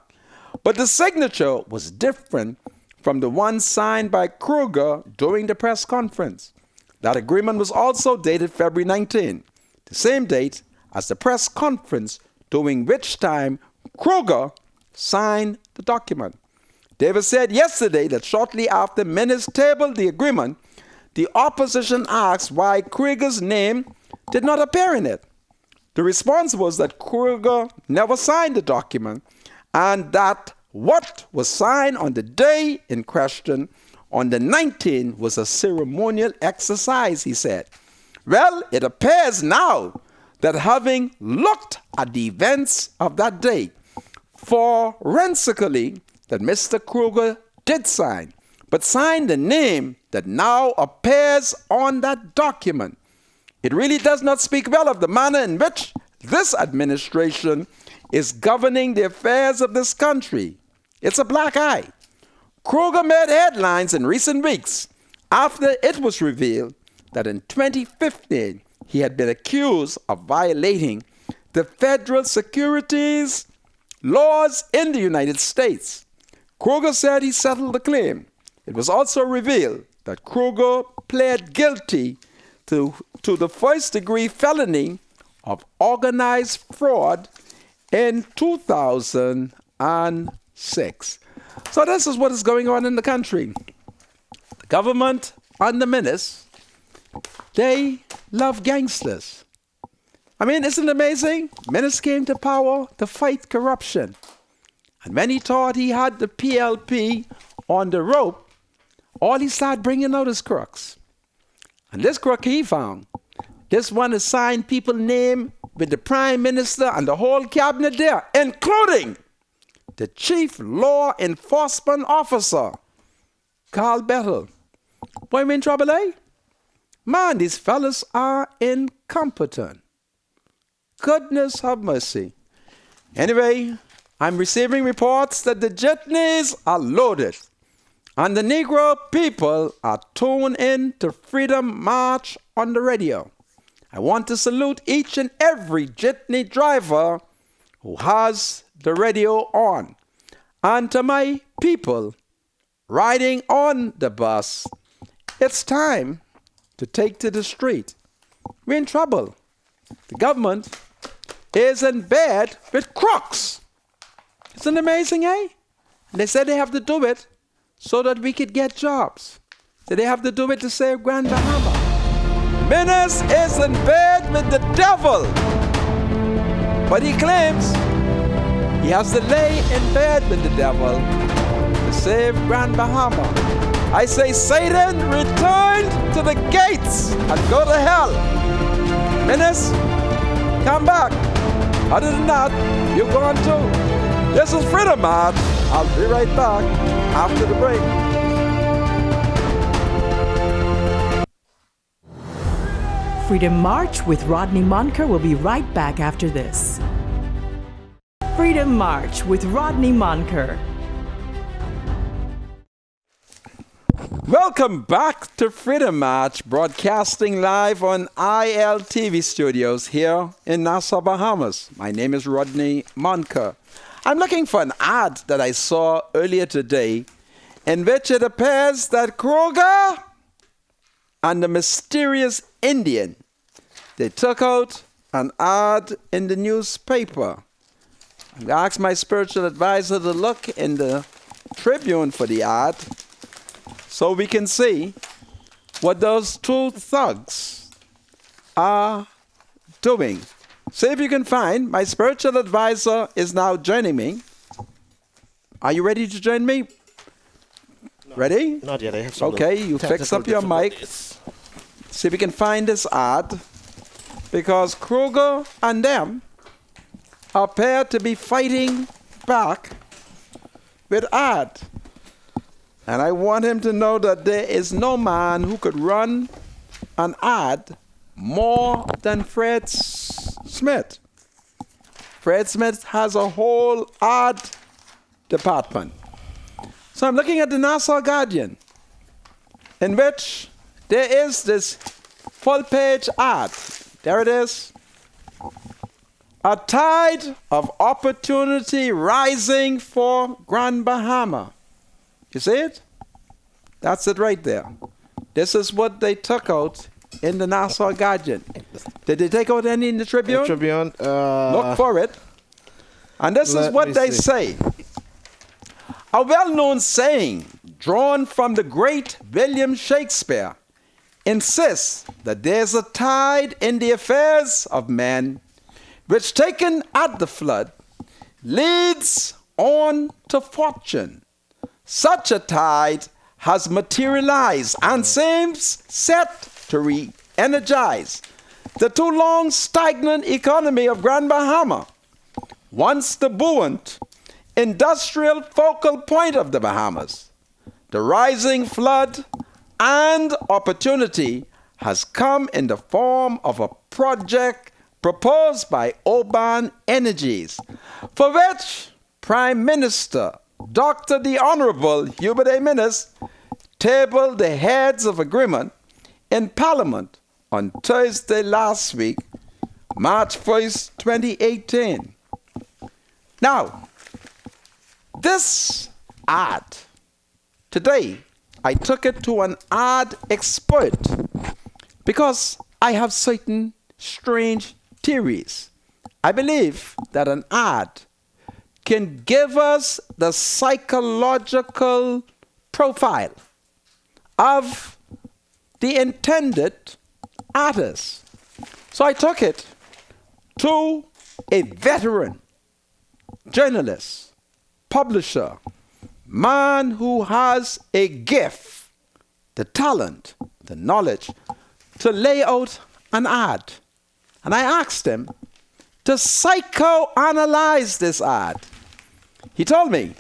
but the signature was different from the one signed by Kruger during the press conference. That agreement was also dated February 19, the same date as the press conference, during which time Kruger signed the document. Davis said yesterday that shortly after Minnis tabled the agreement, the opposition asked why Kruger's name did not appear in it. The response was that Kruger never signed the document and that what was signed on the day in question, on the 19th, was a ceremonial exercise, he said. Well, it appears now that having looked at the events of that day, forensically, that Mr. Kruger did sign, but signed the name that now appears on that document. It really does not speak well of the manner in which this administration is governing the affairs of this country. It's a black eye. Kruger made headlines in recent weeks after it was revealed that in 2015 he had been accused of violating the federal securities laws in the United States. Kruger said he settled the claim. It was also revealed that Kruger pled guilty to the first-degree felony of organized fraud in 2006. So this is what is going on in the country. The government under Minnis, they love gangsters. I mean, isn't it amazing? Minnis came to power to fight corruption. And when he thought he had the PLP on the rope, all he started bringing out is crooks. And this crook he found, this one assigned people name with the Prime Minister and the whole cabinet there, including the Chief Law Enforcement Officer, Carl Bettel. Boy, we in trouble, eh? Man, these fellas are incompetent. Goodness have mercy. Anyway, I'm receiving reports that the jitneys are loaded and the Negro people are tuned in to Freedom March on the radio. I want to salute each and every jitney driver who has the radio on. And to my people riding on the bus, it's time to take to the street. We're in trouble. The government is in bed with crooks. Isn't it amazing, eh? And they said they have to do it so that we could get jobs. So they have to do it to save Grand Bahama. Minnis is in bed with the devil. But he claims he has to lay in bed with the devil to save Grand Bahama. I say, Satan, return to the gates and go to hell. Minnis, come back. Other than that, you're gone too. This is Freedom March. I'll be right back after the break. Freedom March with Rodney Monker will be right back after this. Freedom March with Rodney Monker. Welcome back to Freedom March, broadcasting live on ILTV Studios here in Nassau, Bahamas. My name is Rodney Monker. I'm looking for an ad that I saw earlier today in which it appears that Kroger and the mysterious Indian, they took out an ad in the newspaper. I asked my spiritual advisor to look in the Tribune for the ad so we can see what those two thugs are doing. See if you can find. My spiritual advisor is now joining me. Are you ready to join me? No, ready? Not yet. I have some Okay, you fix up your mic. See if we can find this ad, because Kroger and them appear to be fighting back with ad. And I want him to know that there is no man who could run an ad more than Fred Smith. Fred Smith has a whole ad department. So I'm looking at the Nassau Guardian, in which there is this full-page ad. There it is. A tide of opportunity rising for Grand Bahama. You see it? That's it right there. This is what they took out in the Nassau Guardian. Did they take out any in the Tribune? Tribune. Look for it. And this is what they say. A well-known saying drawn from the great William Shakespeare insists that there's a tide in the affairs of men which, taken at the flood, leads on to fortune. Such a tide has materialized and seems set to re-energize the too long stagnant economy of Grand Bahama, once the buoyant industrial focal point of the Bahamas. The rising flood and opportunity has come in the form of a project proposed by Oban Energies, for which Prime Minister Dr. the Honorable Hubert A. Minnis tabled the heads of agreement in Parliament on Thursday last week, March 1st, 2018. Now, this ad, today, I took it to an ad expert because I have certain strange theories. I believe that an ad can give us the psychological profile of the intended artist. So I took it to a veteran journalist, publisher, man who has a gift, the talent, the knowledge to lay out an ad. And I asked him to psychoanalyze this ad. He told me,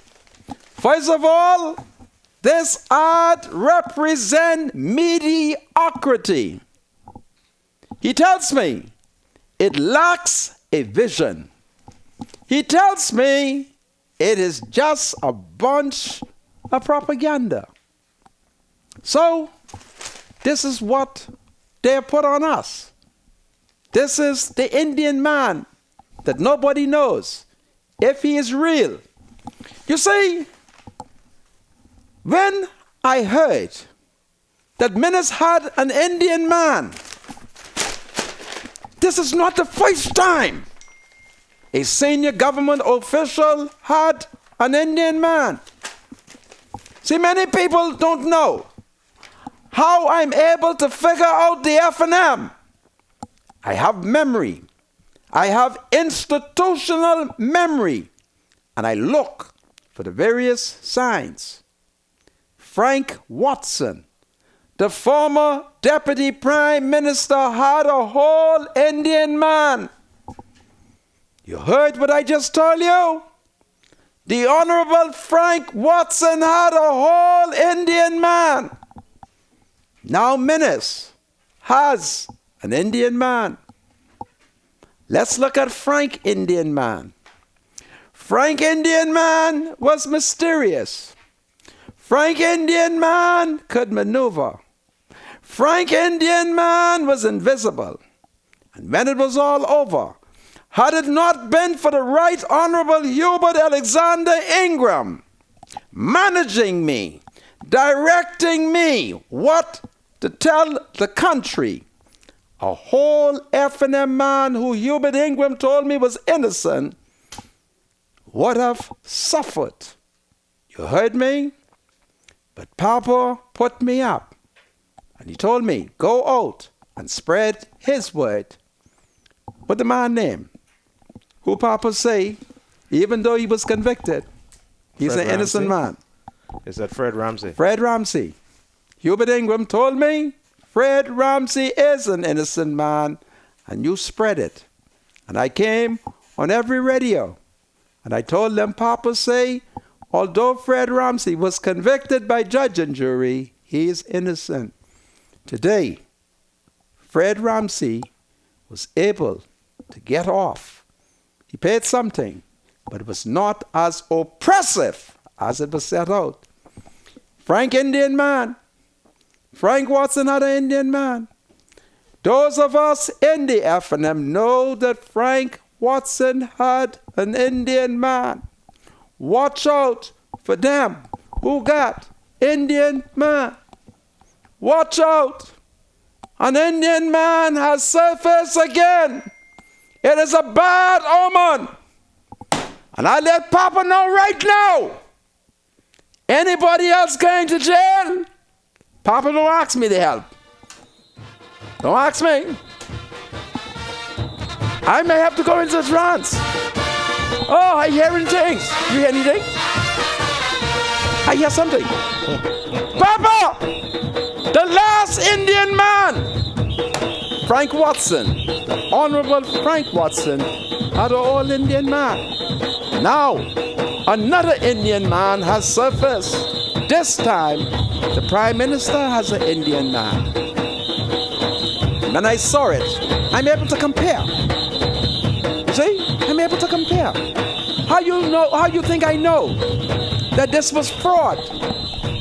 first of all, this ad represents mediocrity. He tells me it lacks a vision. He tells me it is just a bunch of propaganda. So, this is what they put on us. This is the Indian man that nobody knows if he is real. You see, when I heard that Minnis had an Indian man, this is not the first time a senior government official had an Indian man. See, many people don't know how I'm able to figure out the F&M. I have memory. I have institutional memory. And I look for the various signs. Frank Watson, the former Deputy Prime Minister, had a whole Indian man. You heard what I just told you? The Honorable Frank Watson had a whole Indian man. Now Minnis has an Indian man. Let's look at Frank Indian Man. Frank Indian Man was mysterious. Frank Indian Man could maneuver. Frank Indian Man was invisible. And when it was all over, had it not been for the Right Honorable Hubert Alexander Ingram managing me, directing me what to tell the country, a whole F&M man who Hubert Ingram told me was innocent would have suffered. You heard me? But Papa put me up, and he told me, go out and spread his word. What the man name? Who Papa say, even though he was convicted, he's Fred an innocent Ramsey? man. Is that Fred Ramsey? Fred Ramsey. Hubert Ingram told me, Fred Ramsey is an innocent man, and you spread it. And I came on every radio, and I told them, Papa say, although Fred Ramsey was convicted by judge and jury, he is innocent. Today, Fred Ramsey was able to get off. He paid something, but it was not as oppressive as it was set out. Frank Indian Man. Frank Watson had an Indian man. Those of us in the F&M know that Frank Watson had an Indian man. Watch out for them who got Indian man. Watch out. An Indian man has surfaced again. It is a bad omen. And I let Papa know right now. Anybody else going to jail? Papa, don't ask me to help. Don't ask me. I may have to go into trance. Oh, I hearing things. You hear anything? I hear something. Papa! The last Indian man! Frank Watson, the Honorable Frank Watson, had an all Indian man. Now, another Indian man has surfaced. This time, the Prime Minister has an Indian man. When I saw it, I'm able to compare. You see? I'm able to compare. How you think I know that this was fraud?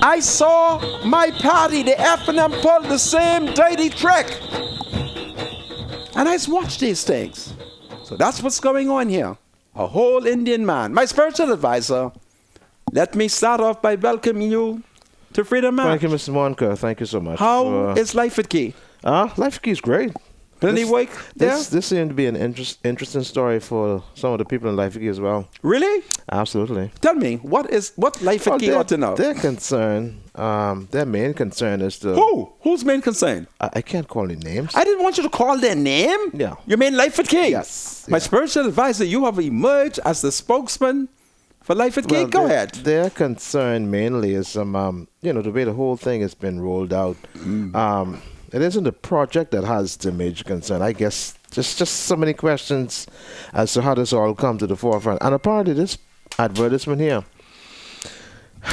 I saw my party, the F&M, pull the same dirty trick. And I watched these things. So that's what's going on here. A whole Indian man. My spiritual advisor, let me start off by welcoming you to Freedom March. Thank you, Mr. Monka. Thank you so much. How is life at Key? Life at Key is great. Plenty work there? This seemed to be an interesting story for some of the people in Life at Key as well. Really? Absolutely. Tell me, what Life at Key ought to know? Their concern, their main concern is to... Who? Whose main concern? I can't call any names. I didn't want you to call their name. Yeah. You mean Life at Key? Yes. My Yeah. spiritual advisor, you have emerged as the spokesman for Life at Key. Well, Go ahead. Their concern mainly is, the way the whole thing has been rolled out. It isn't the project that has the major concern. I guess just so many questions as to how this all come to the forefront. And apparently this advertisement here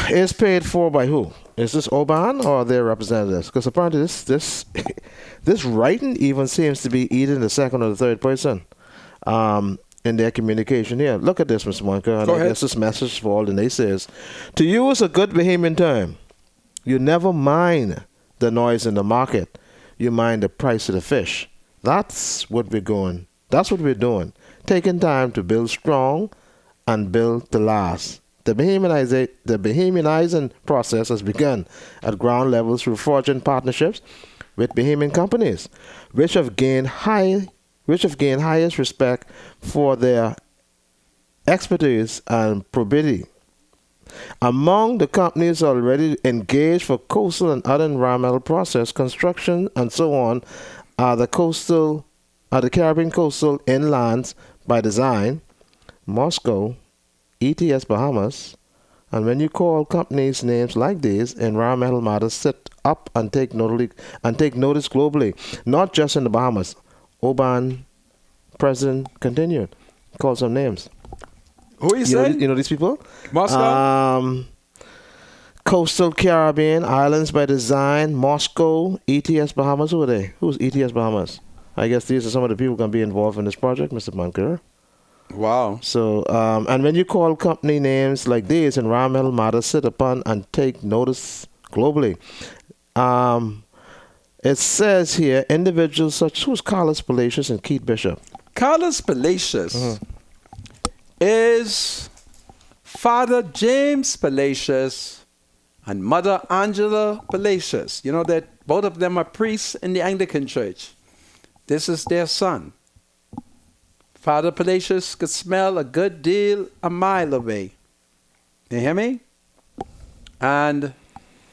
is paid for by who? Is this Oban or their representatives? Because apparently this this writing even seems to be either in the second or the third person in their communication here. Look at this, Mr. Monka. And Go I ahead. guess this message for all the naysayers. To use a good Bahamian term, you never mind the noise in the market. You mind the price of the fish. That's what we're doing. Taking time to build strong and build to last. The Bahamianizing process has begun at ground levels through forging partnerships with Bahamian companies, which have gained highest respect for their expertise and probity. Among the companies already engaged for coastal and other environmental process, construction, and so on, are the Caribbean Coastal Inlands by Design, Moscow, ETS Bahamas, and when you call companies names like these, environmental matters sit up and take notice globally, not just in the Bahamas. Oban President continued. Call some names. Who you said? You know these people? Moscow? Coastal Caribbean, Islands by Design, Moscow, ETS Bahamas. Who are they? Who's ETS Bahamas? I guess these are some of the people going to be involved in this project, Mr. Moncur. Wow. So, and when you call company names like these, environmental matters sit upon and take notice globally. It says here, individuals such who's Carlos Palacios and Keith Bishop. Carlos Palacios is Father James Palacios and Mother Angela Palacios. You know that both of them are priests in the Anglican Church. This is their son. Father Palacios could smell a good deal a mile away. You hear me? And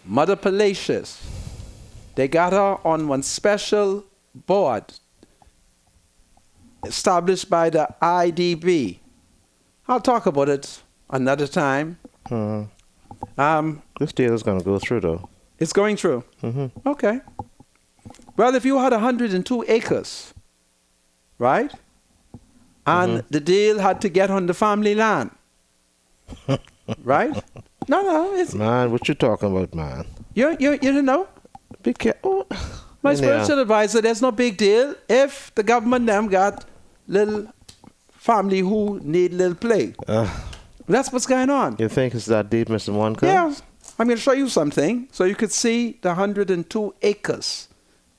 Mother Palacios, they got her on one special board established by the IDB. I'll talk about it another time. This deal is going to go through, though. It's going through. Okay. Well, if you had 102 acres, right? And the deal had to get on the family land, right? No, it's Man, what you talking about, man? you didn't know. Be careful. My spiritual advisor, there's no big deal if the government them got little family who need little play. That's what's going on. You think it's that deep, Mr. Moncur? Yeah. I'm going to show you something so you could see the 102 acres.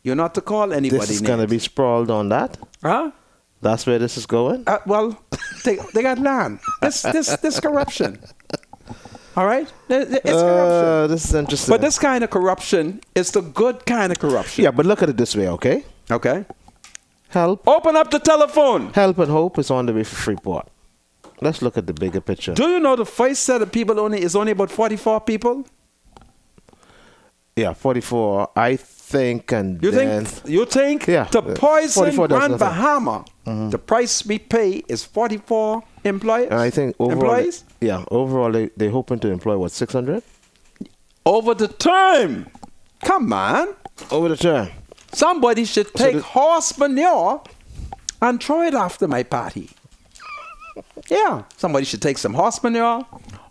You're not to call anybody This is going to names. be sprawled on that? Huh? That's where this is going? Well, they got land. This corruption. All right? It's corruption. This is interesting. But this kind of corruption is the good kind of corruption. Yeah, but look at it this way, okay? Okay. Help. Open up the telephone. Help and hope is on the way for Freeport. Let's look at the bigger picture. Do you know the first set of people is only about 44 people? Yeah, 44, I think, and You then... think Yeah, to poison 44 does Grand nothing. Bahama, the price we pay is 44 employees? And I think overall... Employees? Yeah, overall, they're hoping to employ, what, 600? Over the term. Come on. Over the term. Somebody should take horse manure and throw it after my party. Yeah. Somebody should take some horse manure,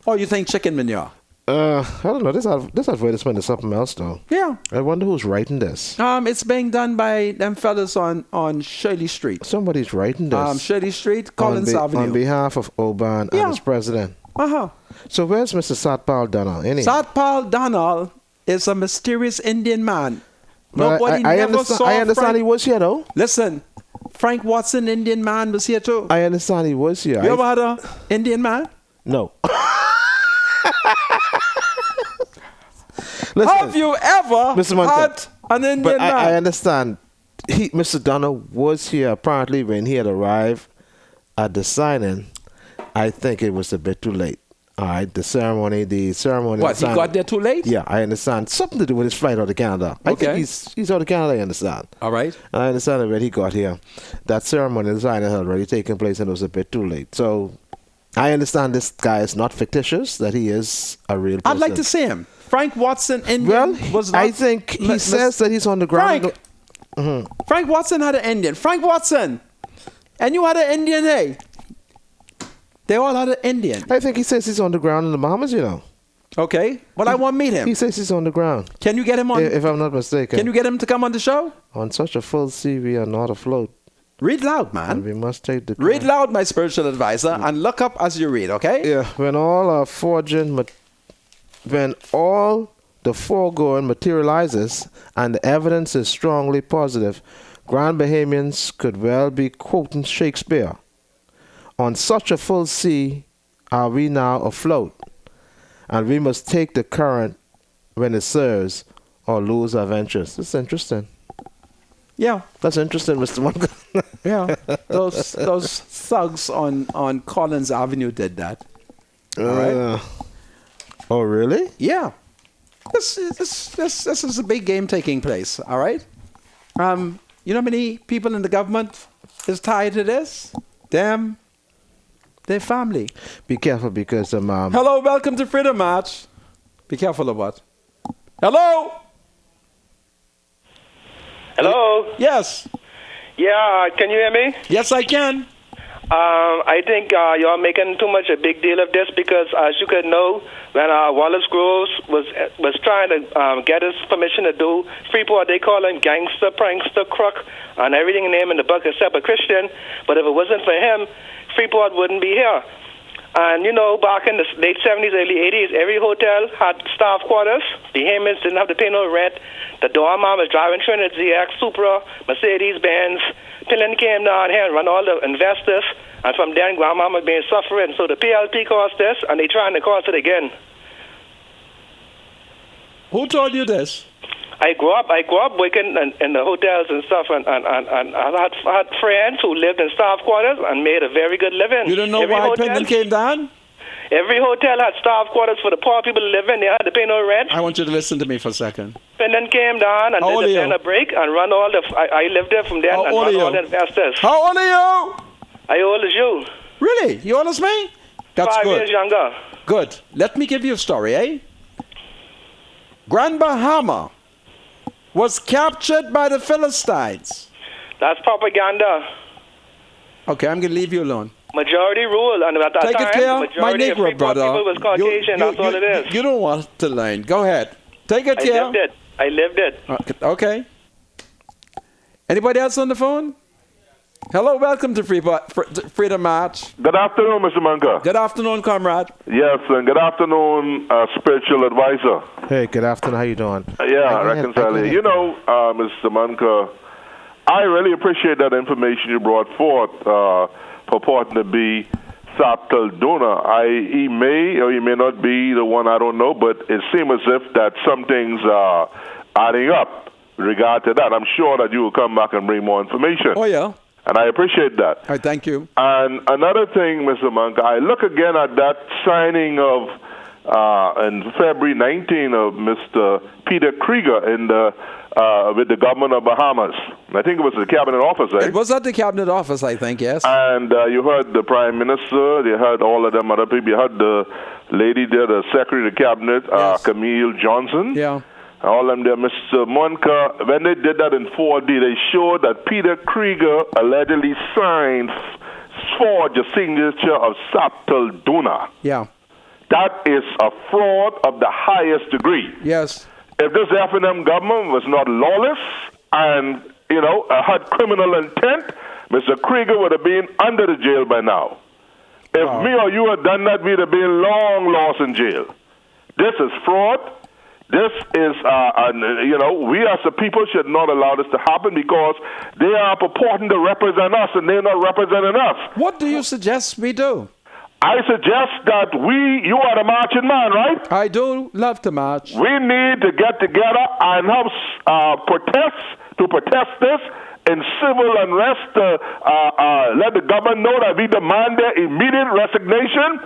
or you think chicken manure? I don't know. This advertisement is something else, though. Yeah. I wonder who's writing this. It's being done by them fellas on Shirley Street. Somebody's writing this. Shirley Street, Collins Avenue. On behalf of Oban Yeah. and his president. Uh-huh. So where's Mr. Satpal Donald? Satpal Donald is a mysterious Indian man. Well, Nobody I never understand, saw I understand Frank. he was here, though. Listen, Frank Watson, Indian man, was here too. I understand he was here. You ever had a Indian man? No. Listen, Have you ever Mr. Moncur, had an Indian but man? I understand. Mr. Donald was here apparently when he had arrived at the signing. I think it was a bit too late. All right, the ceremony. What, he got there too late? Yeah, I understand. Something to do with his flight out of Canada. I Okay. think he's out of Canada, I understand. All right. And I understand that when he got here, that ceremony, the signing had already taken place and it was a bit too late. So I understand this guy is not fictitious, that he is a real person. I'd like to see him. Frank Watson, Indian, Well, was not... I think he says that he's on the ground. Frank, Frank Watson had an Indian. Frank Watson. And you had an Indian, hey? They all had an Indian. I think he says he's on the ground in the Bahamas, you know. Okay. Well, I want to meet him. He says he's on the ground, Can you get him on? if I'm not mistaken. Can you get him to come on the show? On such a full sea, we are not afloat. Read loud, And man. we must take the... Read loud, my spiritual advisor, and look up as you read, okay? Yeah, when all the foregoing materializes and the evidence is strongly positive, Grand Bahamians could well be quoting Shakespeare. On such a full sea are we now afloat, and we must take the current when it serves or lose our ventures. That's interesting. Yeah. That's interesting, Mr. Moncur. Yeah. Those thugs on Collins Avenue did that. All right. Oh, really? Yeah. This is a big game taking place, all right? You know how many people in the government is tied to this? Them, their family. Be careful because Hello, welcome to Freedom March. Be careful of what? Hello? Hello? Yes. Yeah, can you hear me? Yes, I can. I think you're making too much a big deal of this because, as you could know, when Wallace Groves was trying to get his permission to do Freeport, they call him gangster, prankster, crook, and everything named in the book except a Christian. But if it wasn't for him, Freeport wouldn't be here. And, you know, back in the late 70s, early 80s, every hotel had staff quarters. The Haymans didn't have to pay no rent. The doorman was driving Trinidad ZX, Supra, Mercedes-Benz. Pillin came down here and run all the investors. And from then, Grandmama being suffering. So the PLP caused this, and they trying to cause it again. Who told you this? I grew up working in the hotels and stuff, and I had friends who lived in staff quarters and made a very good living. You don't know why Penton came down? Every hotel had staff quarters for the poor people to live in. They had to pay no rent. I want you to listen to me for a second. Penton came down and did the dinner break and run all the... I lived there from then and run all the investors. How old are you? I old as you. Really? You old as me? That's 5 good. years younger. Good. Let me give you a story, eh? Grand Bahama was captured by the Philistines. That's propaganda. Okay, I'm going to leave you alone. Majority rule. And at that Take time, it clear, my majority of Negro Freeport brother. people was Caucasian. That's all it is. You don't want to learn. Go ahead. Take it clear. I lived it. Okay. Anybody else on the phone? Hello, welcome to Freedom March. Good afternoon, Mr. Manka. Good afternoon, comrade. Yes, and good afternoon, spiritual advisor. Hey, good afternoon. How you doing? Yeah, reconciling. You know, Mr. Manka, I really appreciate that information you brought forth, purporting to be Saptal Duna. He may or he may not be the one, I don't know, but it seems as if that some things are adding up with regard to that. I'm sure that you will come back and bring more information. Oh, yeah. And I appreciate that. All right, thank you. And another thing, Mr. Manka, I look again at that signing of, in February 19, of Mr. Peter Krieger in the, with the government of Bahamas. I think it was the cabinet office, right? It was at the cabinet office, I think, yes. And you heard the prime minister, you heard all of them other people, you heard the lady there, the secretary of the cabinet, Yes. Camille Johnson. Yeah. All of them there, Mr. Monka, when they did that in 4D, they showed that Peter Krieger allegedly signed for the signature of Saptal Duna. Yeah. That is a fraud of the highest degree. Yes. If this F&M government was not lawless and, you know, had criminal intent, Mr. Krieger would have been under the jail by now. If me or you had done that, we'd have been long lost in jail. This is fraud. This is, you know, we as the people should not allow this to happen because they are purporting to represent us and they're not representing us. What do you suggest we do? I suggest that you are the marching man, right? I do love to march. We need to get together and have protest this in civil unrest. Let the government know that we demand their immediate resignation,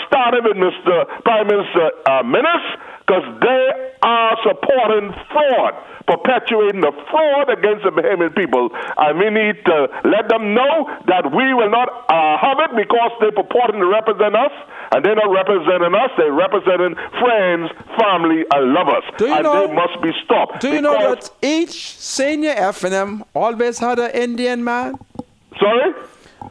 starting with Mr. Prime Minister Menace, because they are supporting fraud, perpetuating the fraud against the Bahamian people. And we need to let them know that we will not have it because they're purporting to represent us, and they're not representing us, they're representing friends, family, and lovers. And they must be stopped. Do you know that each senior F&M always had an Indian man? Sorry?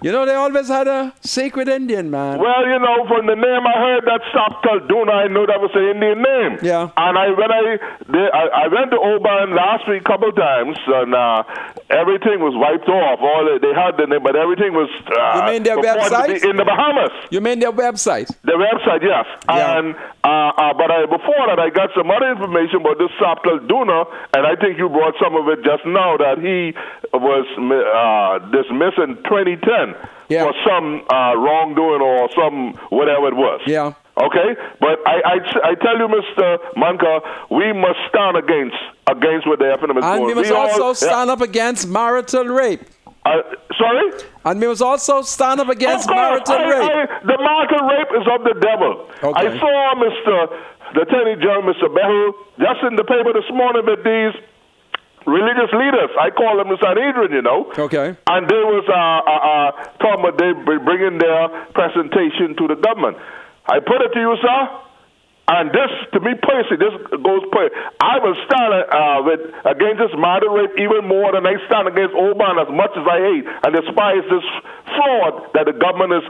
You know, they always had a secret Indian man. Well, you know, from the name I heard that Saptal Duna, I knew that was an Indian name. Yeah. And I went to Oban last week a couple times, and everything was wiped off. They had the name, but everything was. You mean their website? In the Bahamas. You mean their website? The website, yes. Yeah. And but before that, I got some other information about this Saptal Duna, and I think you brought some of it just now, that he was dismissed in 2010 for some wrongdoing or some whatever it was. Yeah. Okay? But I tell you, Mr. Manka, we must stand against what the F&M is doing. And we must also stand up against marital rape. Sorry? And we must also stand up against marital rape. The marital rape is of the devil. Okay. I saw the Attorney General, Mr. Beryl, just in the paper this morning with these religious leaders. I call them the Sanhedrin, you know. Okay. And they was talking about they bringing their presentation to the government. I put it to you, sir, and this, to me personally, this goes I will stand against this marital rape even more than I stand against Oban, as much as I hate and despise this fraud that the government is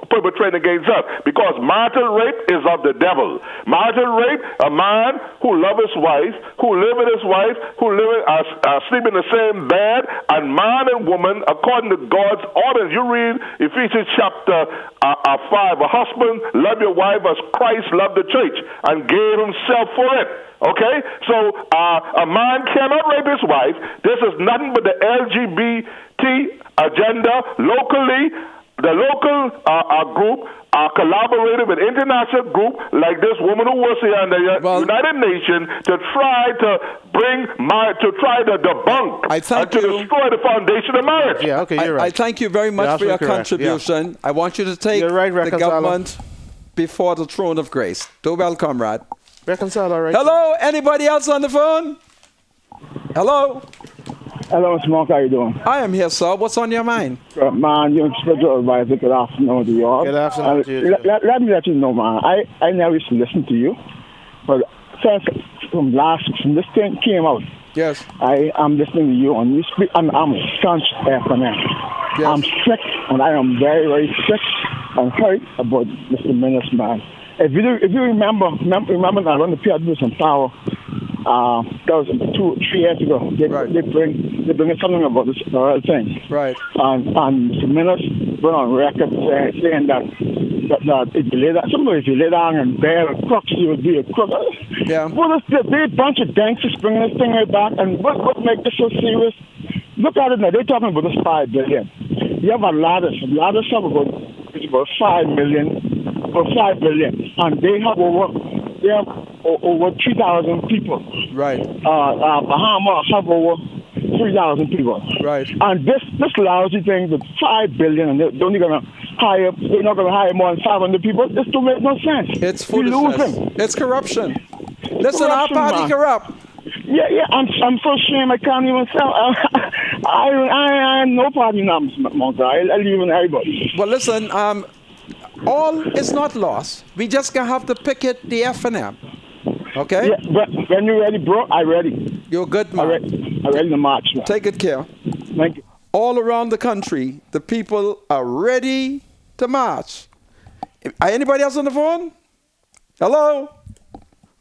perpetrating against us. Because marital rape is of the devil. Marital rape, a man who loves his wife, who live with his wife, who sleep in the same bed, and man and woman, according to God's orders. You read Ephesians chapter 5. A husband, love your wife as Christ loved the church and gave himself for it. Okay? So a man cannot rape his wife. This is nothing but the LGBT agenda locally. The local group collaborated with international group like this woman who was here in the United Nations to try to debunk and to destroy the foundation of marriage. Yeah, okay, you're right. I thank you very much for your contribution. Yeah. I want you to take the government before the throne of grace. Do well, comrade. Reconcile, right? Hello, anybody else on the phone? Hello? Hello, Mr. Monk, how you doing? I am here, sir. What's on your mind? Man, you're spiritual advisor. Good afternoon to you all. Good afternoon to you. Let me let you know, man. I never used to listen to you, but since this thing came out, yes, I'm listening to you, and you speak. I'm a staunch FNM. Yes. I'm sick, and I am very, very sick and hurt about Mr. Menace, man. If you remember that when the PRD was in power, that was 2-3 years ago. They bring something about this thing. Right. And Mr. Menace went on record saying that if you lay down and bear a crux, you would be a crook. Yeah. Well, there's a bunch of gangsters bringing this thing right back, and what makes this so serious? Look at it now. They're talking about this $5 billion. You have a lot of stuff about $5 million. For $5 billion, and they have over 3,000 people. Right. Bahamas have over 3,000 people. Right. And this lousy thing with $5 billion, and they're not going to hire more than 500 people. This don't make no sense. It's foolishness. It's corruption. Listen, our party corrupt. Yeah. I'm so ashamed I can't even sell. I am no party now, Mr. Monk. I leave in everybody. Well, listen. All is not lost. We just gonna have to picket the FNM. Okay? Yeah, but when you're ready, bro, I'm ready. You're good, man. I'm ready to march, man. Take good care. Thank you. All around the country, the people are ready to march. Anybody else on the phone? Hello?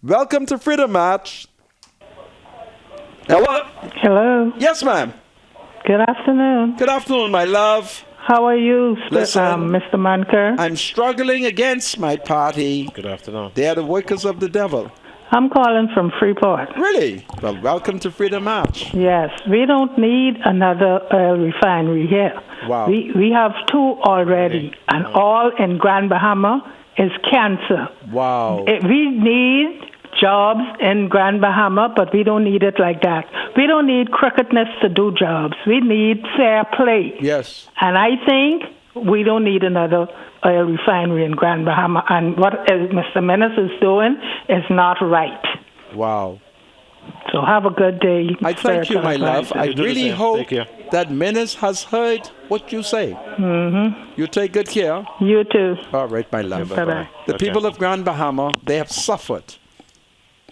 Welcome to Freedom March. Hello? Hello. Yes, ma'am. Good afternoon. Good afternoon, my love. How are you, Listen, Mr. Manker? I'm struggling against my party. Good afternoon. They are the workers of the devil. I'm calling from Freeport. Really? Well, welcome to Freedom March. Yes, we don't need another oil refinery here. Wow. We have 2 already, and all in Grand Bahama is cancer. Wow. We need jobs in Grand Bahama, but we don't need it like that. We don't need crookedness to do jobs. We need fair play. Yes. And I think we don't need another oil refinery in Grand Bahama. And what Mr. Menace is doing is not right. Wow. So have a good day. I thank you, my love. I really hope that Menace has heard what you say. Mm-hmm. You take good care. You too. All right, my love. Bye-bye. The people of Grand Bahama, they have suffered.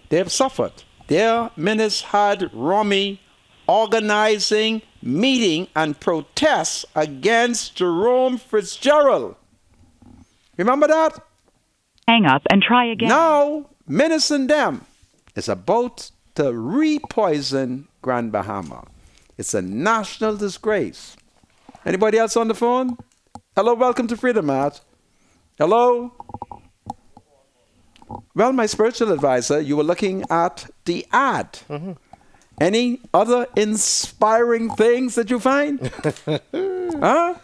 They have suffered. Their Menace had Romy organizing meeting and protests against Jerome Fitzgerald. Remember that? Hang up and try again. Now, Menace and them is about to re-poison Grand Bahama. It's a national disgrace. Anybody else on the phone? Hello, welcome to Freedom March. Hello? Well, my spiritual advisor, you were looking at the ad. Mm-hmm. Any other inspiring things that you find? Huh?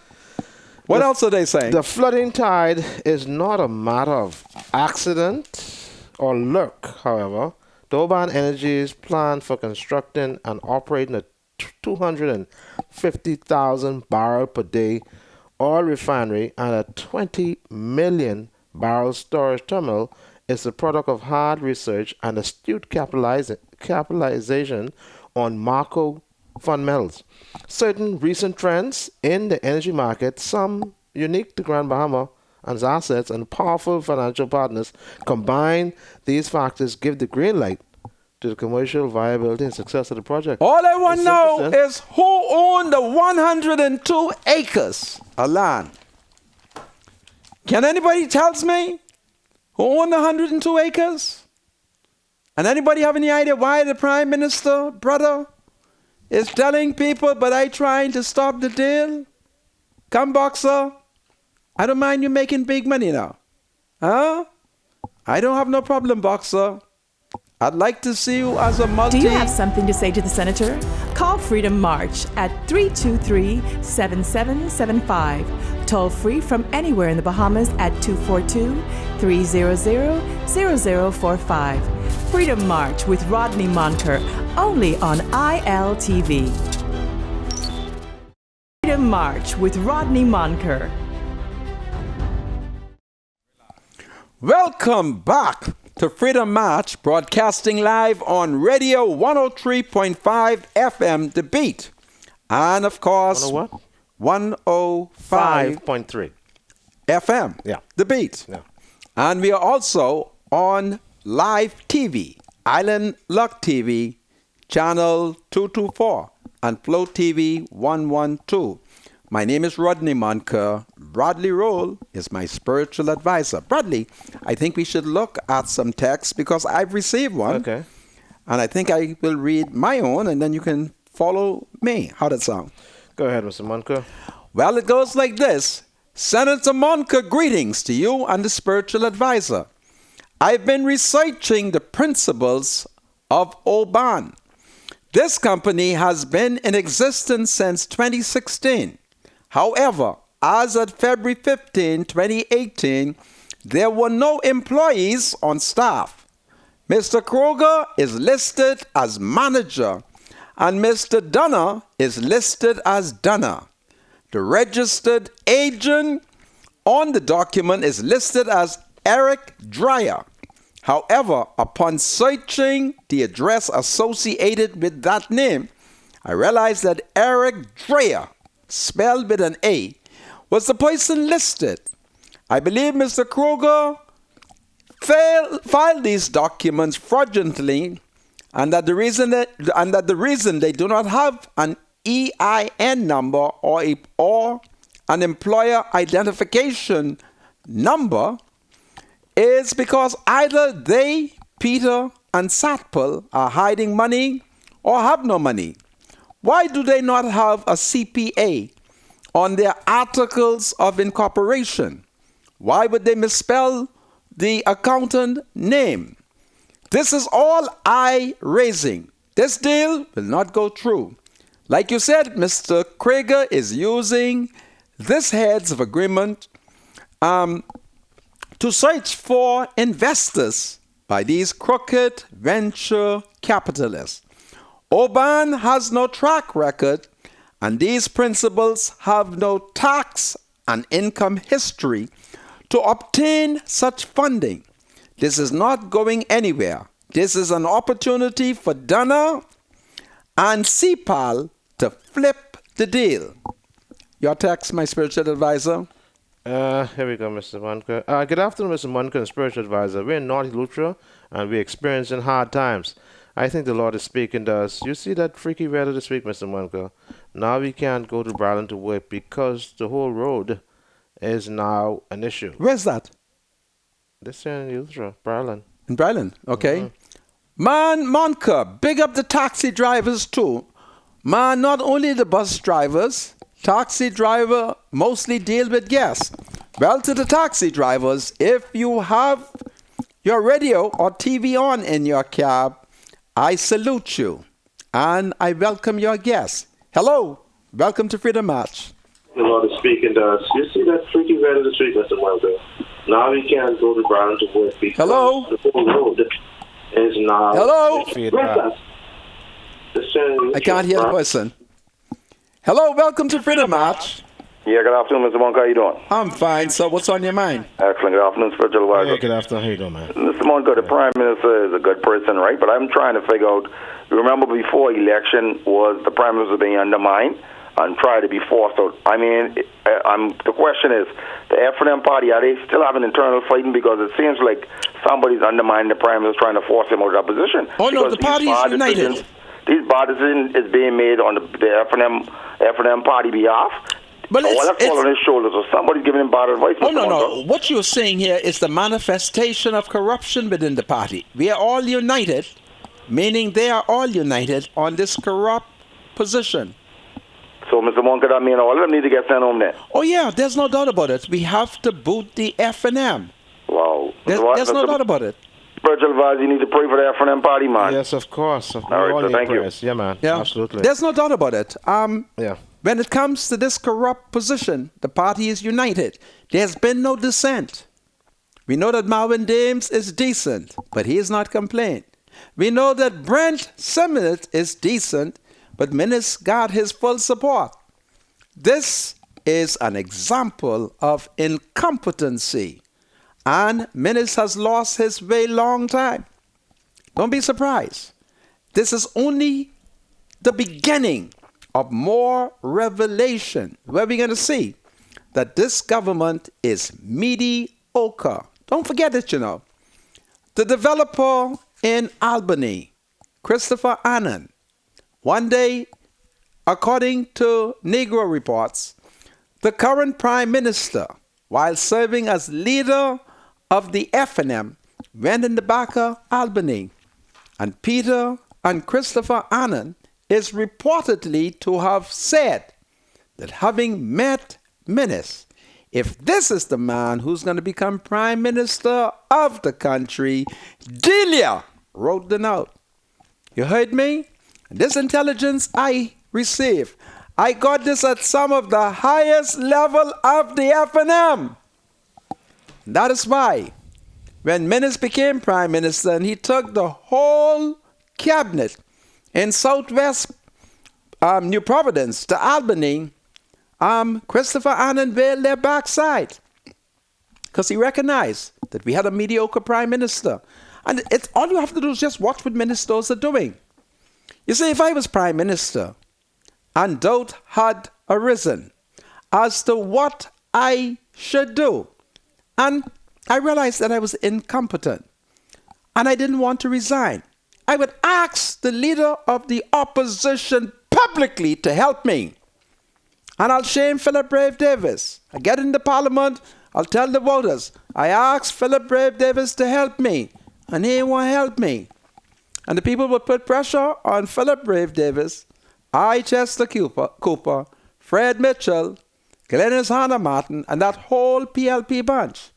What else are they saying? The flooding tide is not a matter of accident or luck, however. Durban Energy's plan for constructing and operating a 250,000 barrel per day oil refinery and a 20 million barrel storage terminal is the product of hard research and astute capitalization on macro fundamentals. Certain recent trends in the energy market, some unique to Grand Bahama and its assets and powerful financial partners, combine these factors give the green light to the commercial viability and success of the project. All I want to know 100%. is who owned the 102 acres of land. Can anybody tells me who owned the 102 acres? And anybody have any idea why the Prime Minister, brother, is telling people, but I trying to stop the deal? Come, Boxer. I don't mind you making big money now. Huh? I don't have no problem, Boxer. I'd like to see you as a multi... Do you have something to say to the senator? Call Freedom March at 323-7775. Toll free from anywhere in the Bahamas at 242-300-0045. Freedom March with Rodney Monker, only on ILTV. Freedom March with Rodney Monker. Welcome back to Freedom March, broadcasting live on Radio 103.5 FM, The Beat. And of course, 105.3 FM, The Beat. Yeah. And we are also on live TV, Island Luck TV, channel 224, and Flow TV 112. My name is Rodney Monker. Bradley Roll is my spiritual advisor. Bradley, I think we should look at some texts because I've received one. Okay. And I think I will read my own and then you can follow me. How does that sound? Go ahead, Mr. Monker. Well, it goes like this. Senator Monker, greetings to you and the spiritual advisor. I've been researching the principles of Oban. This company has been in existence since 2016. However, as of February 15, 2018, there were no employees on staff. Mr. Kroger is listed as manager, and Mr. Dunner is listed as Dunner. The registered agent on the document is listed as Eric Dreyer. However, upon searching the address associated with that name, I realized that Eric Dreyer, spelled with an A, was the person listed. I believe Mr. Kroger filed these documents fraudulently, and that the reason they do not have an EIN number or an employer identification number is because either they, Peter and Satpal, are hiding money or have no money. Why do they not have a CPA on their articles of incorporation? Why would they misspell the accountant name? This is all eye-raising. This deal will not go through. Like you said, Mr. Krieger is using this heads of agreement to search for investors by these crooked venture capitalists. Oban has no track record, and these principals have no tax and income history to obtain such funding. This is not going anywhere. This is an opportunity for Dunner and CPAL to flip the deal. Your text, my spiritual advisor. Here we go, Mr. Monker. Good afternoon, Mr. Monker and spiritual advisor. We're in North Lutra, and we're experiencing hard times. I think the Lord is speaking to us. You see that freaky weather this week, Mr. Monker? Now we can't go to Bralin to work because the whole road is now an issue. Where's that? This here in Lutra, Bralin. In Bralin, okay. Man, Monker, big up the taxi drivers too. Man, not only the bus drivers, taxi driver mostly deal with guests. Well, to the taxi drivers, if you have your radio or TV on in your cab, I salute you and I welcome your guests. Hello, welcome to Freedom March. The Lord is speaking to us. You see that freaky weather this week, Mr. Monker? Now we can't go to Bralin to work because hello? The whole road is now... Hello? I can't hear the person. Hello, welcome to Freedom March. Yeah, good afternoon, Mr. Monk. How you doing? I'm fine. So what's on your mind? Excellent. Good afternoon, spiritual advisor. Hey, good afternoon. How you doing, man? Mr. Monk, the Prime Minister is a good person, right? But I'm trying to figure out, remember before election was the Prime Minister being undermined, and try to be forced out. I mean, the question is, the F&M party, are they still having internal fighting? Because it seems like somebody's undermining the Prime Minister, trying to force him out of that position. Oh, no, the party is united. These bad decisions is being made on the F&M party behalf. But that's all on his shoulders, or somebody's giving him bad advice. Oh, no. What you're saying here is the manifestation of corruption within the party. We are all united, meaning they are all united on this corrupt position. So, Mr. Monk, I mean, all of them need to get sent home then. Oh, yeah, there's no doubt about it. We have to boot the F&M. Wow. There's no doubt about it. Virgil Vaz, you need to pray for the F&M party, man. Yes, of course. All right, so thank you. Yeah, man. Yeah. Absolutely. There's no doubt about it. Yeah. When it comes to this corrupt position, the party is united. There's been no dissent. We know that Marvin Dames is decent, but he has not complained. We know that Brent Simmons is decent, but Minnis got his full support. This is an example of incompetency, and Minnis has lost his way long time. Don't be surprised. This is only the beginning of more revelation, where we're going to see that this government is mediocre. Don't forget it, The developer in Albany, Christopher Annan, one day, according to Negro reports, the current Prime Minister, while serving as leader of the F&M, went in the back of Albany, and Peter and Christopher Annan is reportedly to have said that having met Minnis, if this is the man who's going to become Prime Minister of the country, Delia wrote the note. You heard me? This intelligence I received, I got this at some of the highest level of the F&M. That is why when Minnis became Prime Minister and he took the whole cabinet in Southwest New Providence to Albany, Christopher Annan veiled their backside because he recognized that we had a mediocre Prime Minister. And all you have to do is just watch what ministers are doing. You see, if I was Prime Minister and doubt had arisen as to what I should do, and I realized that I was incompetent and I didn't want to resign, I would ask the leader of the opposition publicly to help me. And I'll shame Philip Brave Davis. I get into Parliament, I'll tell the voters, I asked Philip Brave Davis to help me, and he won't help me. And the people would put pressure on Philip Brave Davis, I. Chester Cooper, Fred Mitchell, Glennis Hannah Martin, and that whole PLP bunch.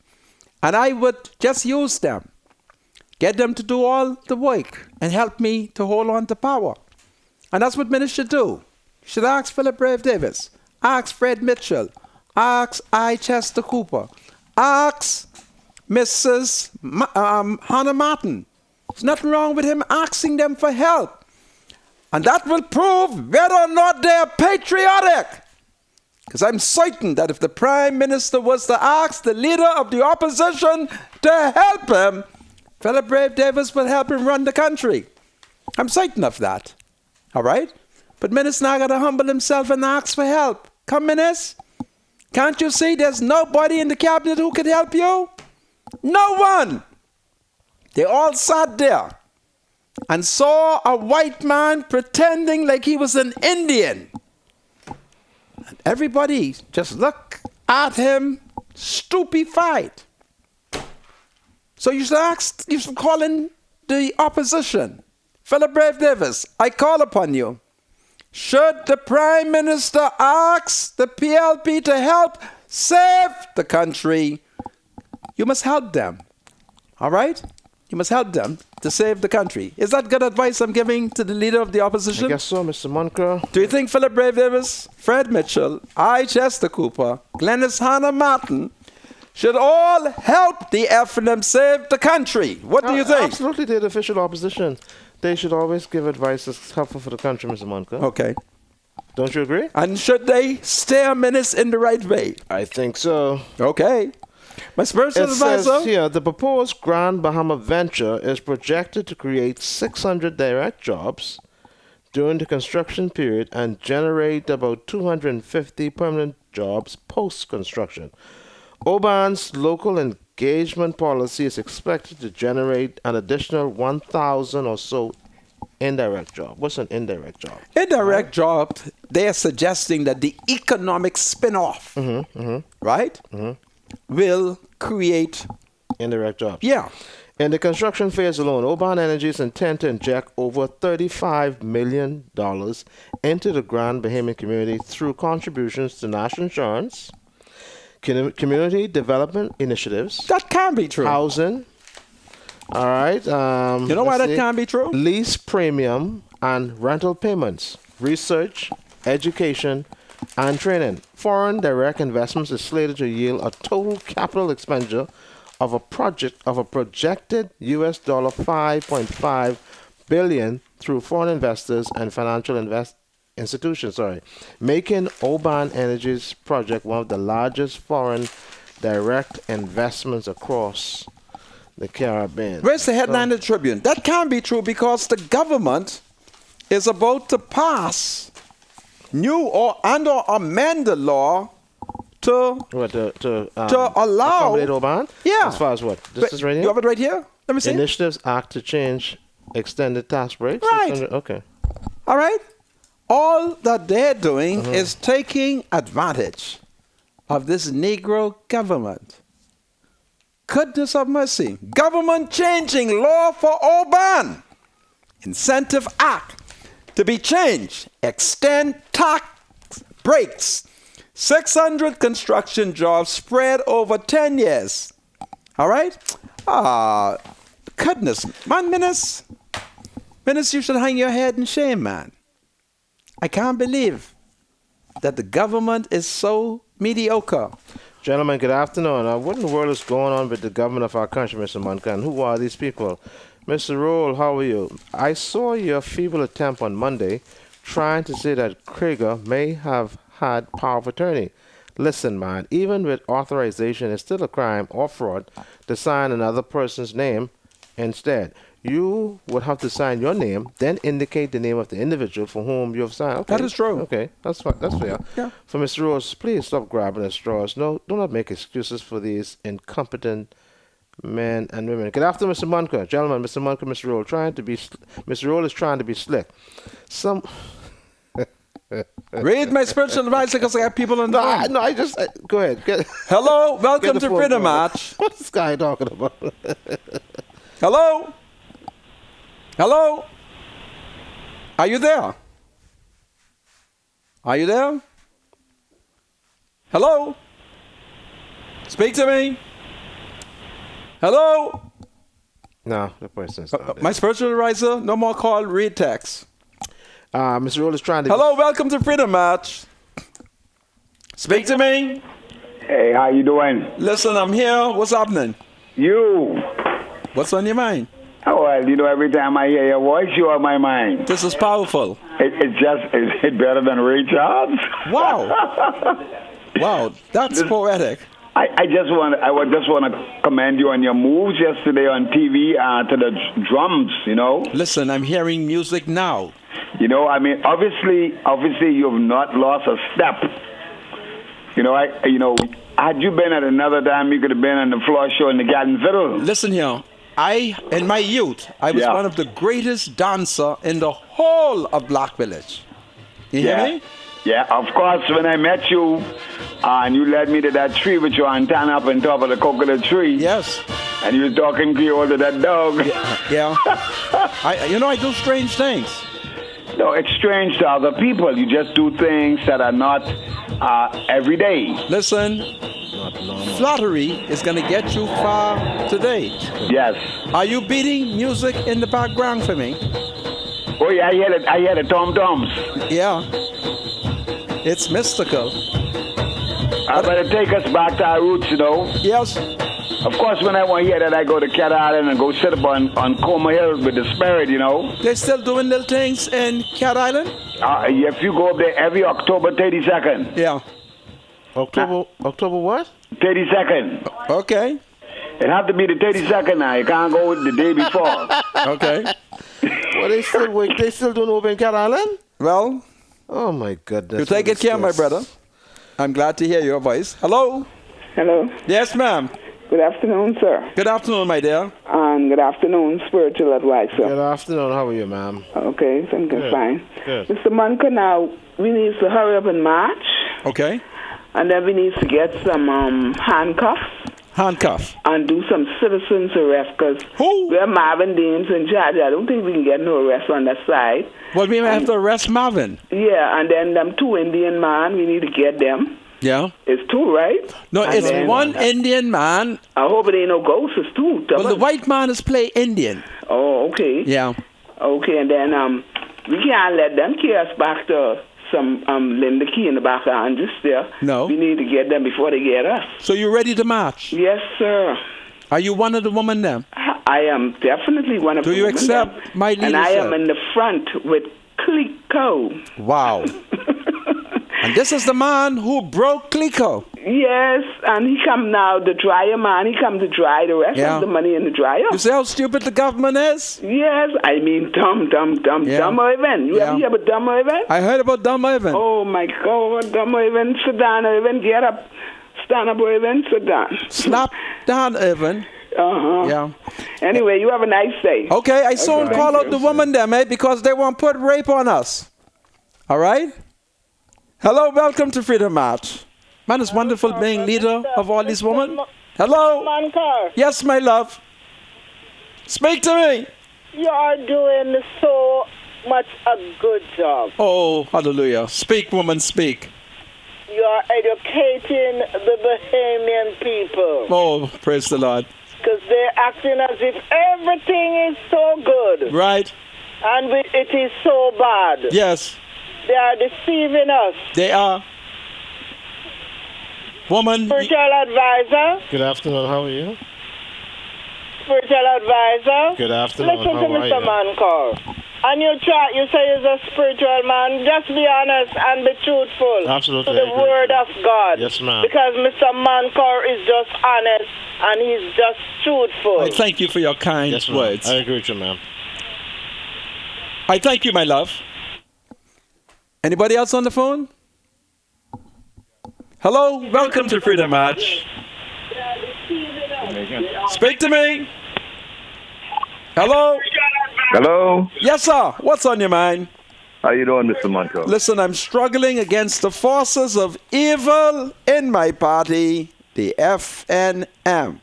And I would just use them. Get them to do all the work and help me to hold on to power. And that's what Minnis should do. You should ask Philip Brave Davis, ask Fred Mitchell, ask I. Chester Cooper, ask Mrs. Hannah Martin. There's nothing wrong with him asking them for help. And that will prove whether or not they're patriotic. Because I'm certain that if the Prime Minister was to ask the leader of the opposition to help him, Philip Brave Davis will help him run the country. I'm certain of that. All right? But Minnis now got to humble himself and ask for help. Come, Minnis. Can't you see there's nobody in the cabinet who could help you? No one. They all sat there and saw a white man pretending like he was an Indian. And everybody just looked at him stupefied. So you should call in the opposition. Philip Brave Davis, I call upon you. Should the Prime Minister ask the PLP to help save the country, you must help them. All right? You must help them to save the country. Is that good advice I'm giving to the leader of the opposition? I guess so, Mr. Moncur. Do you think Philip Brave Davis, Fred Mitchell, I. Chester Cooper, Glennis Hannah Martin should all help the F&M save the country? What do you think? Absolutely, they're the official opposition. They should always give advice that's helpful for the country, Mr. Moncur. Okay. Don't you agree? And should they steer Minnis in the right way? I think so. Okay. My spiritual advisor? Says here, the proposed Grand Bahama venture is projected to create 600 direct jobs, during the construction period and generate about 250 permanent jobs post-construction. Oban's local engagement policy is expected to generate an additional 1,000 or so indirect jobs. What's an indirect job? Indirect job, they are suggesting that the economic spin-off, right, will create indirect jobs. Yeah. In the construction phase alone, Oban Energies intend to inject over $35 million into the Grand Bahamian community through contributions to national insurance, community development initiatives. That can be true. Housing. All right. You know why that can be true? Lease premium and rental payments, research, education, and training. Foreign direct investments is slated to yield a total capital expenditure of a projected US $5.5 billion through foreign investors and financial institutions, making Oban Energy's project one of the largest foreign direct investments across the Caribbean. Where's the headline of the Tribune? That can be true because the government is about to pass new or amend the law to allow accommodate Oban? Yeah. As far as what? This is right here? You have it right here? Let me see. Initiatives Act to change extended tax breaks? Right. Okay. All right. All that they're doing is taking advantage of this Negro government. Goodness of mercy. Government changing law for Oban. Incentive Act to be changed. Extend tax breaks. 600 construction jobs spread over 10 years. All right? Goodness. Man, Menace, you should hang your head in shame, man. I can't believe that the government is so mediocre. Gentlemen, good afternoon. What in the world is going on with the government of our country, Mr. Muncan? Who are these people? Mr. Roll, how are you? I saw your feeble attempt on Monday trying to say that Krieger may have had power of attorney. Listen, man, even with authorization, it's still a crime or fraud to sign another person's name instead. You would have to sign your name, then indicate the name of the individual for whom you have signed. Okay. That is true. Okay, that's fine. That's fair. Yeah. For Mr. Rose, please stop grabbing at straws. No, do not make excuses for these incompetent men and women. Good afternoon, Mr. Munker. Gentlemen, Mr. Munker, Mr. Roll, Mr. Roll is trying to be slick. Read my spiritual advisor because I have people on the phone. No, go ahead. Hello, welcome to Freedom March. What's this guy talking about? Hello? Hello? Are you there? Are you there? Hello? Speak to me. Hello? No, the person's not my spiritual advisor, no more call, read text. Mr. Roll is trying to... Hello, welcome to Freedom March. Speak to me. Hey, how you doing? Listen, I'm here. What's happening? You. What's on your mind? Oh, well, every time I hear your voice, you're on my mind. This is powerful. Is it better than Ray Charles? Wow. Wow, that's poetic. I just want to commend you on your moves yesterday on TV to the drums, Listen, I'm hearing music now. Obviously you've not lost a step. Had you been at another time, you could have been on the floor show in the Garden Fiddle. Listen here. In my youth, I was one of the greatest dancer in the whole of Black Village. You hear me? Yeah, of course, when I met you, and you led me to that tree with your antenna up on top of the coconut tree. Yes. And you were talking Creole to that dog. Yeah. I do strange things. No, it's strange to other people. You just do things that are not every day. Listen, flattery is going to get you far today. Yes. Are you beating music in the background for me? Oh, yeah, I hear the tom-toms. Yeah. It's mystical. I better take us back to our roots, Yes. Of course, when I want to hear that, I go to Cat Island and go sit up on Coma Hill with the Spirit, They're still doing little things in Cat Island? If you go up there every October 32nd. Yeah. October what? 32nd. Okay. It have to be the 32nd now. You can't go the day before. Okay. Well, they still doing open Cat Island? Well, oh my goodness. You take it care, my brother. I'm glad to hear your voice. Hello? Hello? Yes, ma'am. Good afternoon, sir. Good afternoon, my dear. And good afternoon, spiritual advisor. Good afternoon. How are you, ma'am? Okay, I'm Good. fine. Good. Mr. Munker, now, we need to hurry up in March. Okay. And then we need to get some handcuffs. Handcuff. And do some citizens arrest, because we're Marvin Deans in charge. I don't think we can get no arrest on that side. Well, we may have to arrest Marvin. Yeah, and then them 2 Indian man, we need to get them. Yeah. It's 2, right? No, And it's then, one Indian man. I hope it ain't no ghosts. It's 2. Well, the white man is play Indian. Oh, okay. Yeah. Okay, and then we can't let them carry us back to some Linda Key in the back and just there. No. We need to get them before they get us. So you ready to march? Yes, sir. Are you one of the women then? I am definitely one of Do the you women accept there. my leadership? And I am in the front with Clico. Wow. And this is the man who broke Clico. Yes, and he come now, the dryer man, he come to dry the rest Yeah. of the money in the dryer. You see how stupid the government is? Yes, I mean dumb Irvin. You ever hear about dumb Irvin? I heard about dumb Irvin. Oh my God, dumb Irvin, sit down, Irvin, get up. Stand up, Irvin, sit down. Slap down, Irvin. Uh-huh. Yeah. Anyway, you have a nice day. Okay, I saw him Okay. call out the woman there, mate, because they won't put rape on us. All right? Hello, welcome to Freedom March. Man, it's wonderful being leader of all these women. Hello? Mankar, Yes, my love. Speak to me. you are doing so much a good job. Oh, hallelujah. Speak, woman, speak. You are educating the Bahamian people. Oh, praise the Lord. Because they're acting as if everything is so good. Right? And it is so bad. Yes, They are deceiving us. they are. Woman. Spiritual advisor. Good afternoon. How are you? Spiritual advisor. Good afternoon. Listen to How are Mr. you? Mankar. And you say he's a spiritual man. Just be honest and be truthful. Absolutely, To I the agree word with of God. Yes, ma'am. Because Mr. Mankar is just honest and he's just truthful. I thank you for your kind Yes, ma'am. words. I agree with you, ma'am. I thank you, my love. Anybody else on the phone? Hello, welcome to Freedom March. Speak to me. Hello. Hello. Yes, sir. What's on your mind? How you doing, Mr. Monco? Listen, I'm struggling against the forces of evil in my party, the FNM.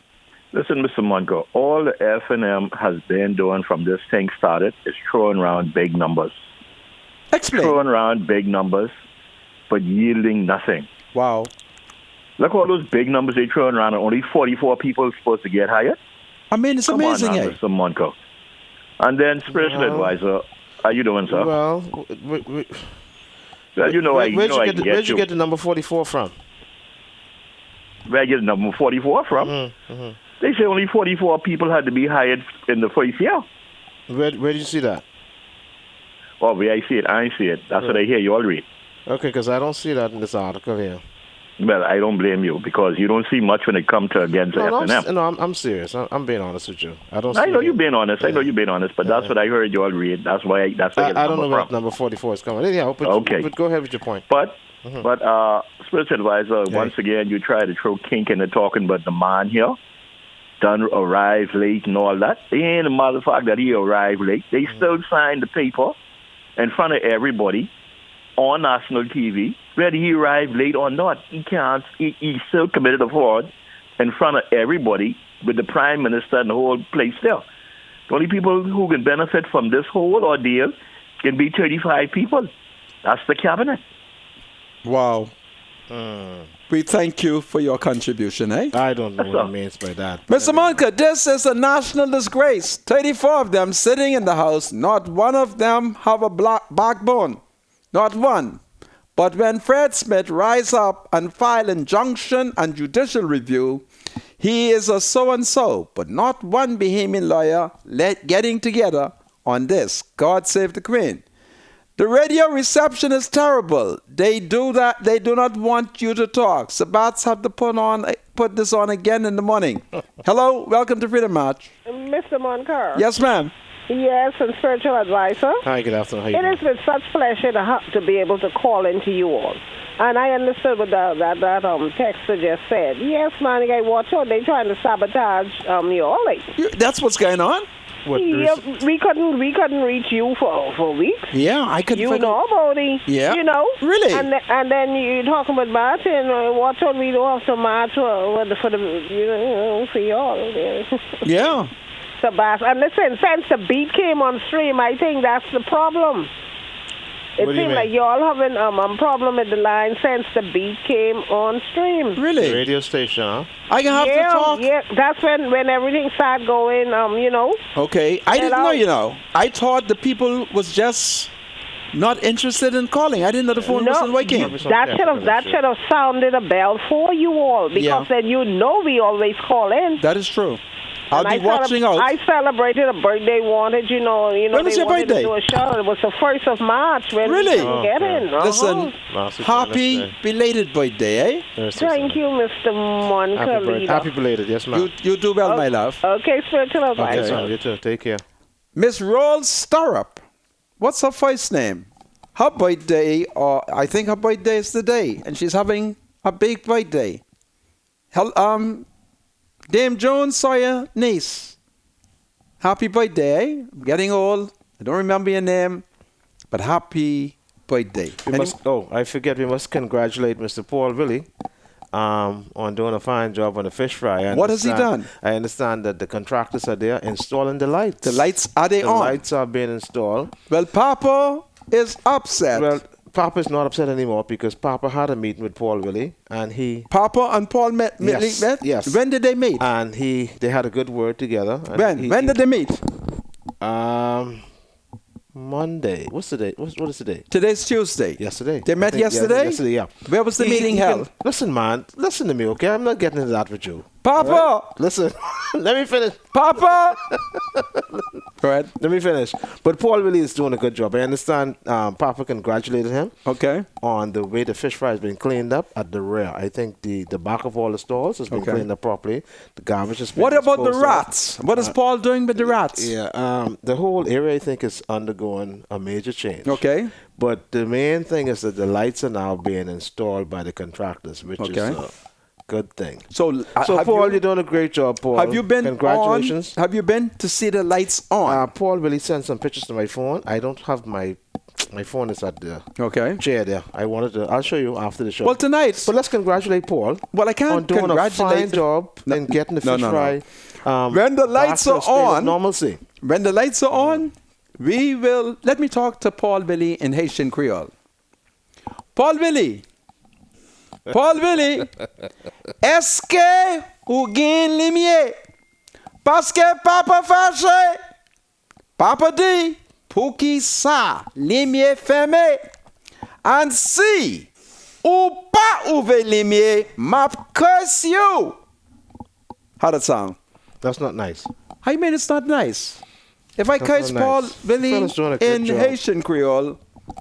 Listen, Mr. Monco, all the FNM has been doing from this thing started is throwing around big numbers. Explain. Throwing around big numbers, but yielding nothing. Wow. Look all those big numbers they throwing around, and only 44 people are supposed to get hired. I mean, it's Come amazing, on now, eh? Mr. Monco. And then spiritual advisor, how you doing, sir? Well, Well, you know, where'd where'd you get the number 44 from? Where I get the number 44 from? Mm-hmm. They say only 44 people had to be hired in the first year. Where did you see that? Oh, where I see it, I see it. That's what I hear you all read. Okay, because I don't see that in this article here. Well, I don't blame you because you don't see much when it comes to against FNM. I'm serious. I'm being honest with you. I don't. I see know it. you're being honest. I know you're being honest, but that's what I heard you all read. That's why. That's why I don't know where number 44 is coming. Yeah, but go ahead with your point. But spiritual advisor, once again, you try to throw kink in the talking, but the man here done arrive late and all that. They ain't a motherfucker that he arrived late. They still signed the paper in front of everybody on national TV. Whether he arrived late or not, he can't. He still committed a fraud in front of everybody with the prime minister and the whole place there. The only people who can benefit from this whole ordeal can be 35 people. That's the cabinet. Wow. We thank you for your contribution, eh? I don't know what it means by that. Mr. Monka, this is a national disgrace. 34 of them sitting in the House, not one of them have a backbone. Not one. But when Fred Smith rise up and file injunction and judicial review, he is a so-and-so, but not one Bahamian lawyer getting together on this. God save the Queen. The radio reception is terrible. They do that. They do not want you to talk. Sabbats have to put this on again in the morning. Hello, welcome to Freedom March. Mr. Moncur. Yes, ma'am. Yes, and spiritual advisor. Hi, good afternoon. How you It doing? is with such pleasure to be able to call into you all. And I understood what that texter just said. Yes, man, you gotta watch out. They trying to sabotage you all. Like, That's what's going on? yeah, we couldn't reach you for weeks. Yeah, I couldn't You figure- know about it. Yeah. You know. Really? And then you talking about marching. Watch out, we don't have to march for the for y'all. Yeah. So, and listen, since the beat came on stream, I think that's the problem. It What do you seems mean? like y'all having a problem with the line since the beat came on stream. Really? Radio station, huh? I can have to talk. Yeah, that's when everything started going, you know. Okay. I didn't know, you know. I thought the people was just not interested in calling. I didn't know the phone wasn't working. That should have sounded a bell for you all, because then you know we always call in. That is true. I'll And be watching out. I celebrated a birthday wanted, you know, When was they your wanted birthday? to do a show. It was the 1st of March when Really? we couldn't get in. Listen, happy belated birthday, eh? Thank you, Mr. Monica Leader. Happy belated, yes, ma'am. You do well, my love. Okay, spiritual Okay, advisor. son, you too. Take care. Miss Rose Stirrup. What's her first name? Her birthday, or I think her birthday is today, and she's having a big birthday. Dame Joan Sawyer niece. Happy birthday, eh? I'm getting old. I don't remember your name, but happy birthday. I forget, we must congratulate Mr. Paul Willie on doing a fine job on the fish fry. What has he done? I understand that the contractors are there installing the lights. The lights, are they on? The lights are being installed. Well, Papa is upset. Well, Papa's not upset anymore because Papa had a meeting with Paul Willie and he... Papa and Paul met? Yes. When did they meet? And they had a good word together. And When did they meet? Monday. What's the date? What is the date? Today's Tuesday. Yesterday. They met yesterday? Yesterday, yeah. Where was the meeting held? Listen, man. Listen to me, okay? I'm not getting into that with you. Papa! All right? Listen. Let me finish. Papa! Go ahead. Let me finish. But Paul Willie is doing a good job. I understand Papa congratulated him on the way the fish fry has been cleaned up at the rear. I think the back of all the stalls has been cleaned up properly. The garbage has been What about the disposed of. rats? What is Paul doing with the rats? Yeah, the whole area, I think, is undergoing a major change. Okay. But the main thing is that the lights are now being installed by the contractors, which is a good thing. So Paul, you're doing a great job, Paul. Have you been Congratulations. Have you been to see the lights on? Paul really sent some pictures to my phone. I don't have my phone is at the chair there. I'll show you after the show. Well, tonight. But let's congratulate Paul. Well, I can't on doing a fine job in getting the fish fry. When the lights are on, normalcy. When the lights are on, we will. Let me talk to Paul Willie in Haitian Creole. Paul Willie. Paul Willie. Est-ce que ou gain lumière? Parce que papa fâché. Papa dit, pour qui ça, lumière fermée? And si ou pas ouvert lumière, m'a curse you. How that sound? That's not nice. How you mean it's not nice? If I That's curse not Paul nice. Willie Fella's doing a good in job. Haitian Creole,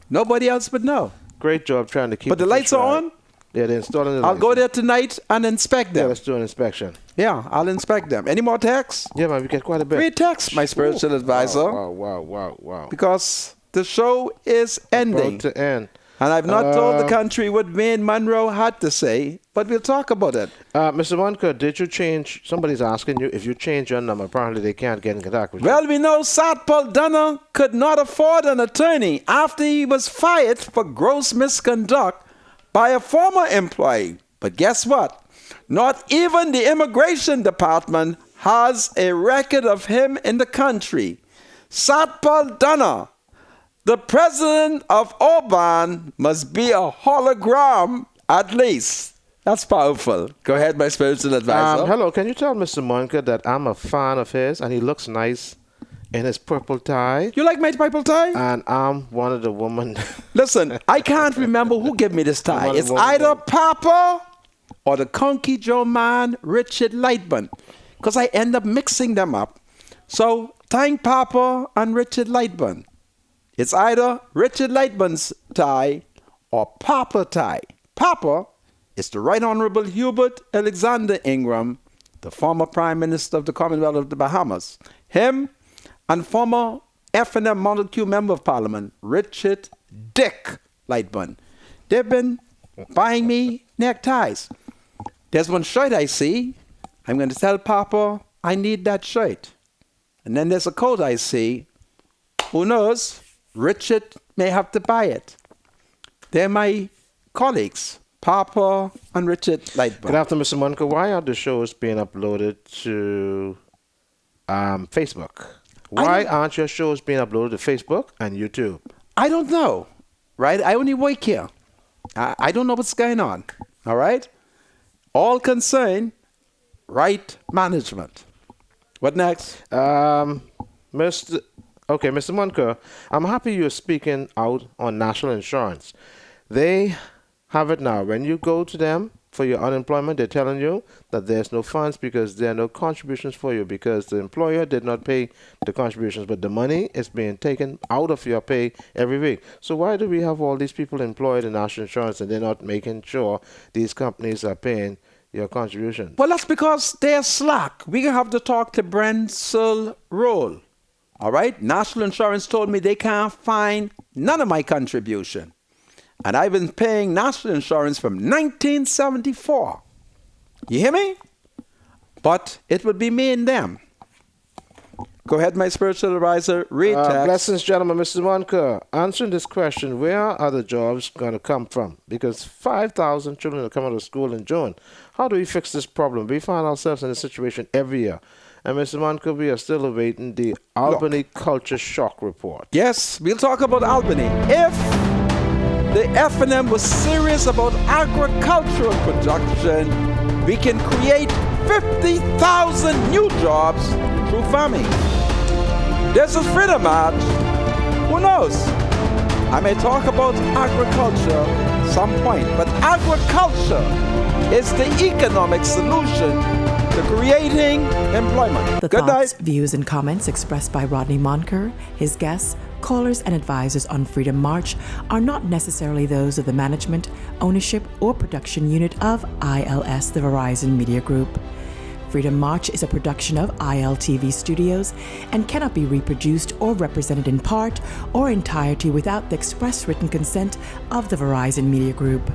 nobody else would know. Great job trying to keep But the fish lights are fry. on? Yeah, they're installing the I'll lights. go there tonight and inspect Yeah, them. let's do an inspection. Yeah, I'll inspect them. Any more texts? Yeah, man, we get quite a bit. 3 texts, my spiritual advisor. Wow. Because the show is ending. About to end. And I've not told the country what Wayne Monroe had to say, but we'll talk about it. Mr. Monica, did you change? Somebody's asking you if you change your number. Apparently, they can't get in contact with you. Well, we know Satpal Dunner could not afford an attorney after he was fired for gross misconduct by a former employee. But guess what? Not even the immigration department has a record of him in the country. Satpal Dunner, the president of Oban, must be a hologram at least. That's powerful. Go ahead, my spiritual advisor. Hello, can you tell Mr. Monica that I'm a fan of his and he looks nice in his purple tie? You like my purple tie? And I'm one of the women. Listen, I can't remember who gave me this tie. It's either Papa or the Conky Joe man, Richard Lightburn, because I end up mixing them up. So thank Papa and Richard Lightburn. It's either Richard Lightburn's tie or Papa tie. Papa is the Right Honorable Hubert Alexander Ingram, the former Prime Minister of the Commonwealth of the Bahamas. Him and former F&M Montague Member of Parliament, Richard Dick Lightburn. They've been buying me neckties. There's one shirt I see. I'm going to tell Papa I need that shirt. And then there's a coat I see. Who knows? Richard may have to buy it. They're my colleagues, Papa and Richard Lightburn. Good afternoon, Mr. Monica. Why are the shows being uploaded to Facebook? Why aren't your shows being uploaded to Facebook and YouTube? I don't know, right? I only work here. I don't know what's going on, all right? All concern right management. What next? Mr. Monica, I'm happy you're speaking out on national insurance. They have it now. When you go to them for your unemployment, they're telling you that there's no funds because there are no contributions for you because the employer did not pay the contributions, but the money is being taken out of your pay every week. So why do we have all these people employed in national insurance and they're not making sure these companies are paying your contribution? Well, that's because they're slack. We're going to have to talk to Brensel Roll. All right? National Insurance told me they can't find none of my contribution. And I've been paying national insurance from 1974. You hear me? But it would be me and them. Go ahead, my spiritual advisor. Read text. Blessings, gentlemen. Mr. Monica, answering this question, where are the jobs going to come from? Because 5,000 children are coming to school in June. How do we fix this problem? We find ourselves in a situation every year. And Mr. Monica, we are still awaiting the Albany Culture Shock Report. Yes, we'll talk about Albany. If the F&M was serious about agricultural production, we can create 50,000 new jobs through farming. There's a freedom march. Who knows? I may talk about agriculture some point, but agriculture is the economic solution to creating employment. The Good thoughts, night. views, and comments expressed by Rodney Monker, his guests, callers, and advisors on Freedom March are not necessarily those of the management, ownership, or production unit of ILS, the Verizon Media Group. Freedom March is a production of ILTV Studios and cannot be reproduced or represented in part or entirety without the express written consent of the Verizon Media Group.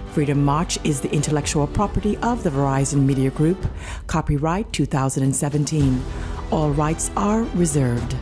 Freedom March is the intellectual property of the Verizon Media Group. Copyright 2017. All rights are reserved.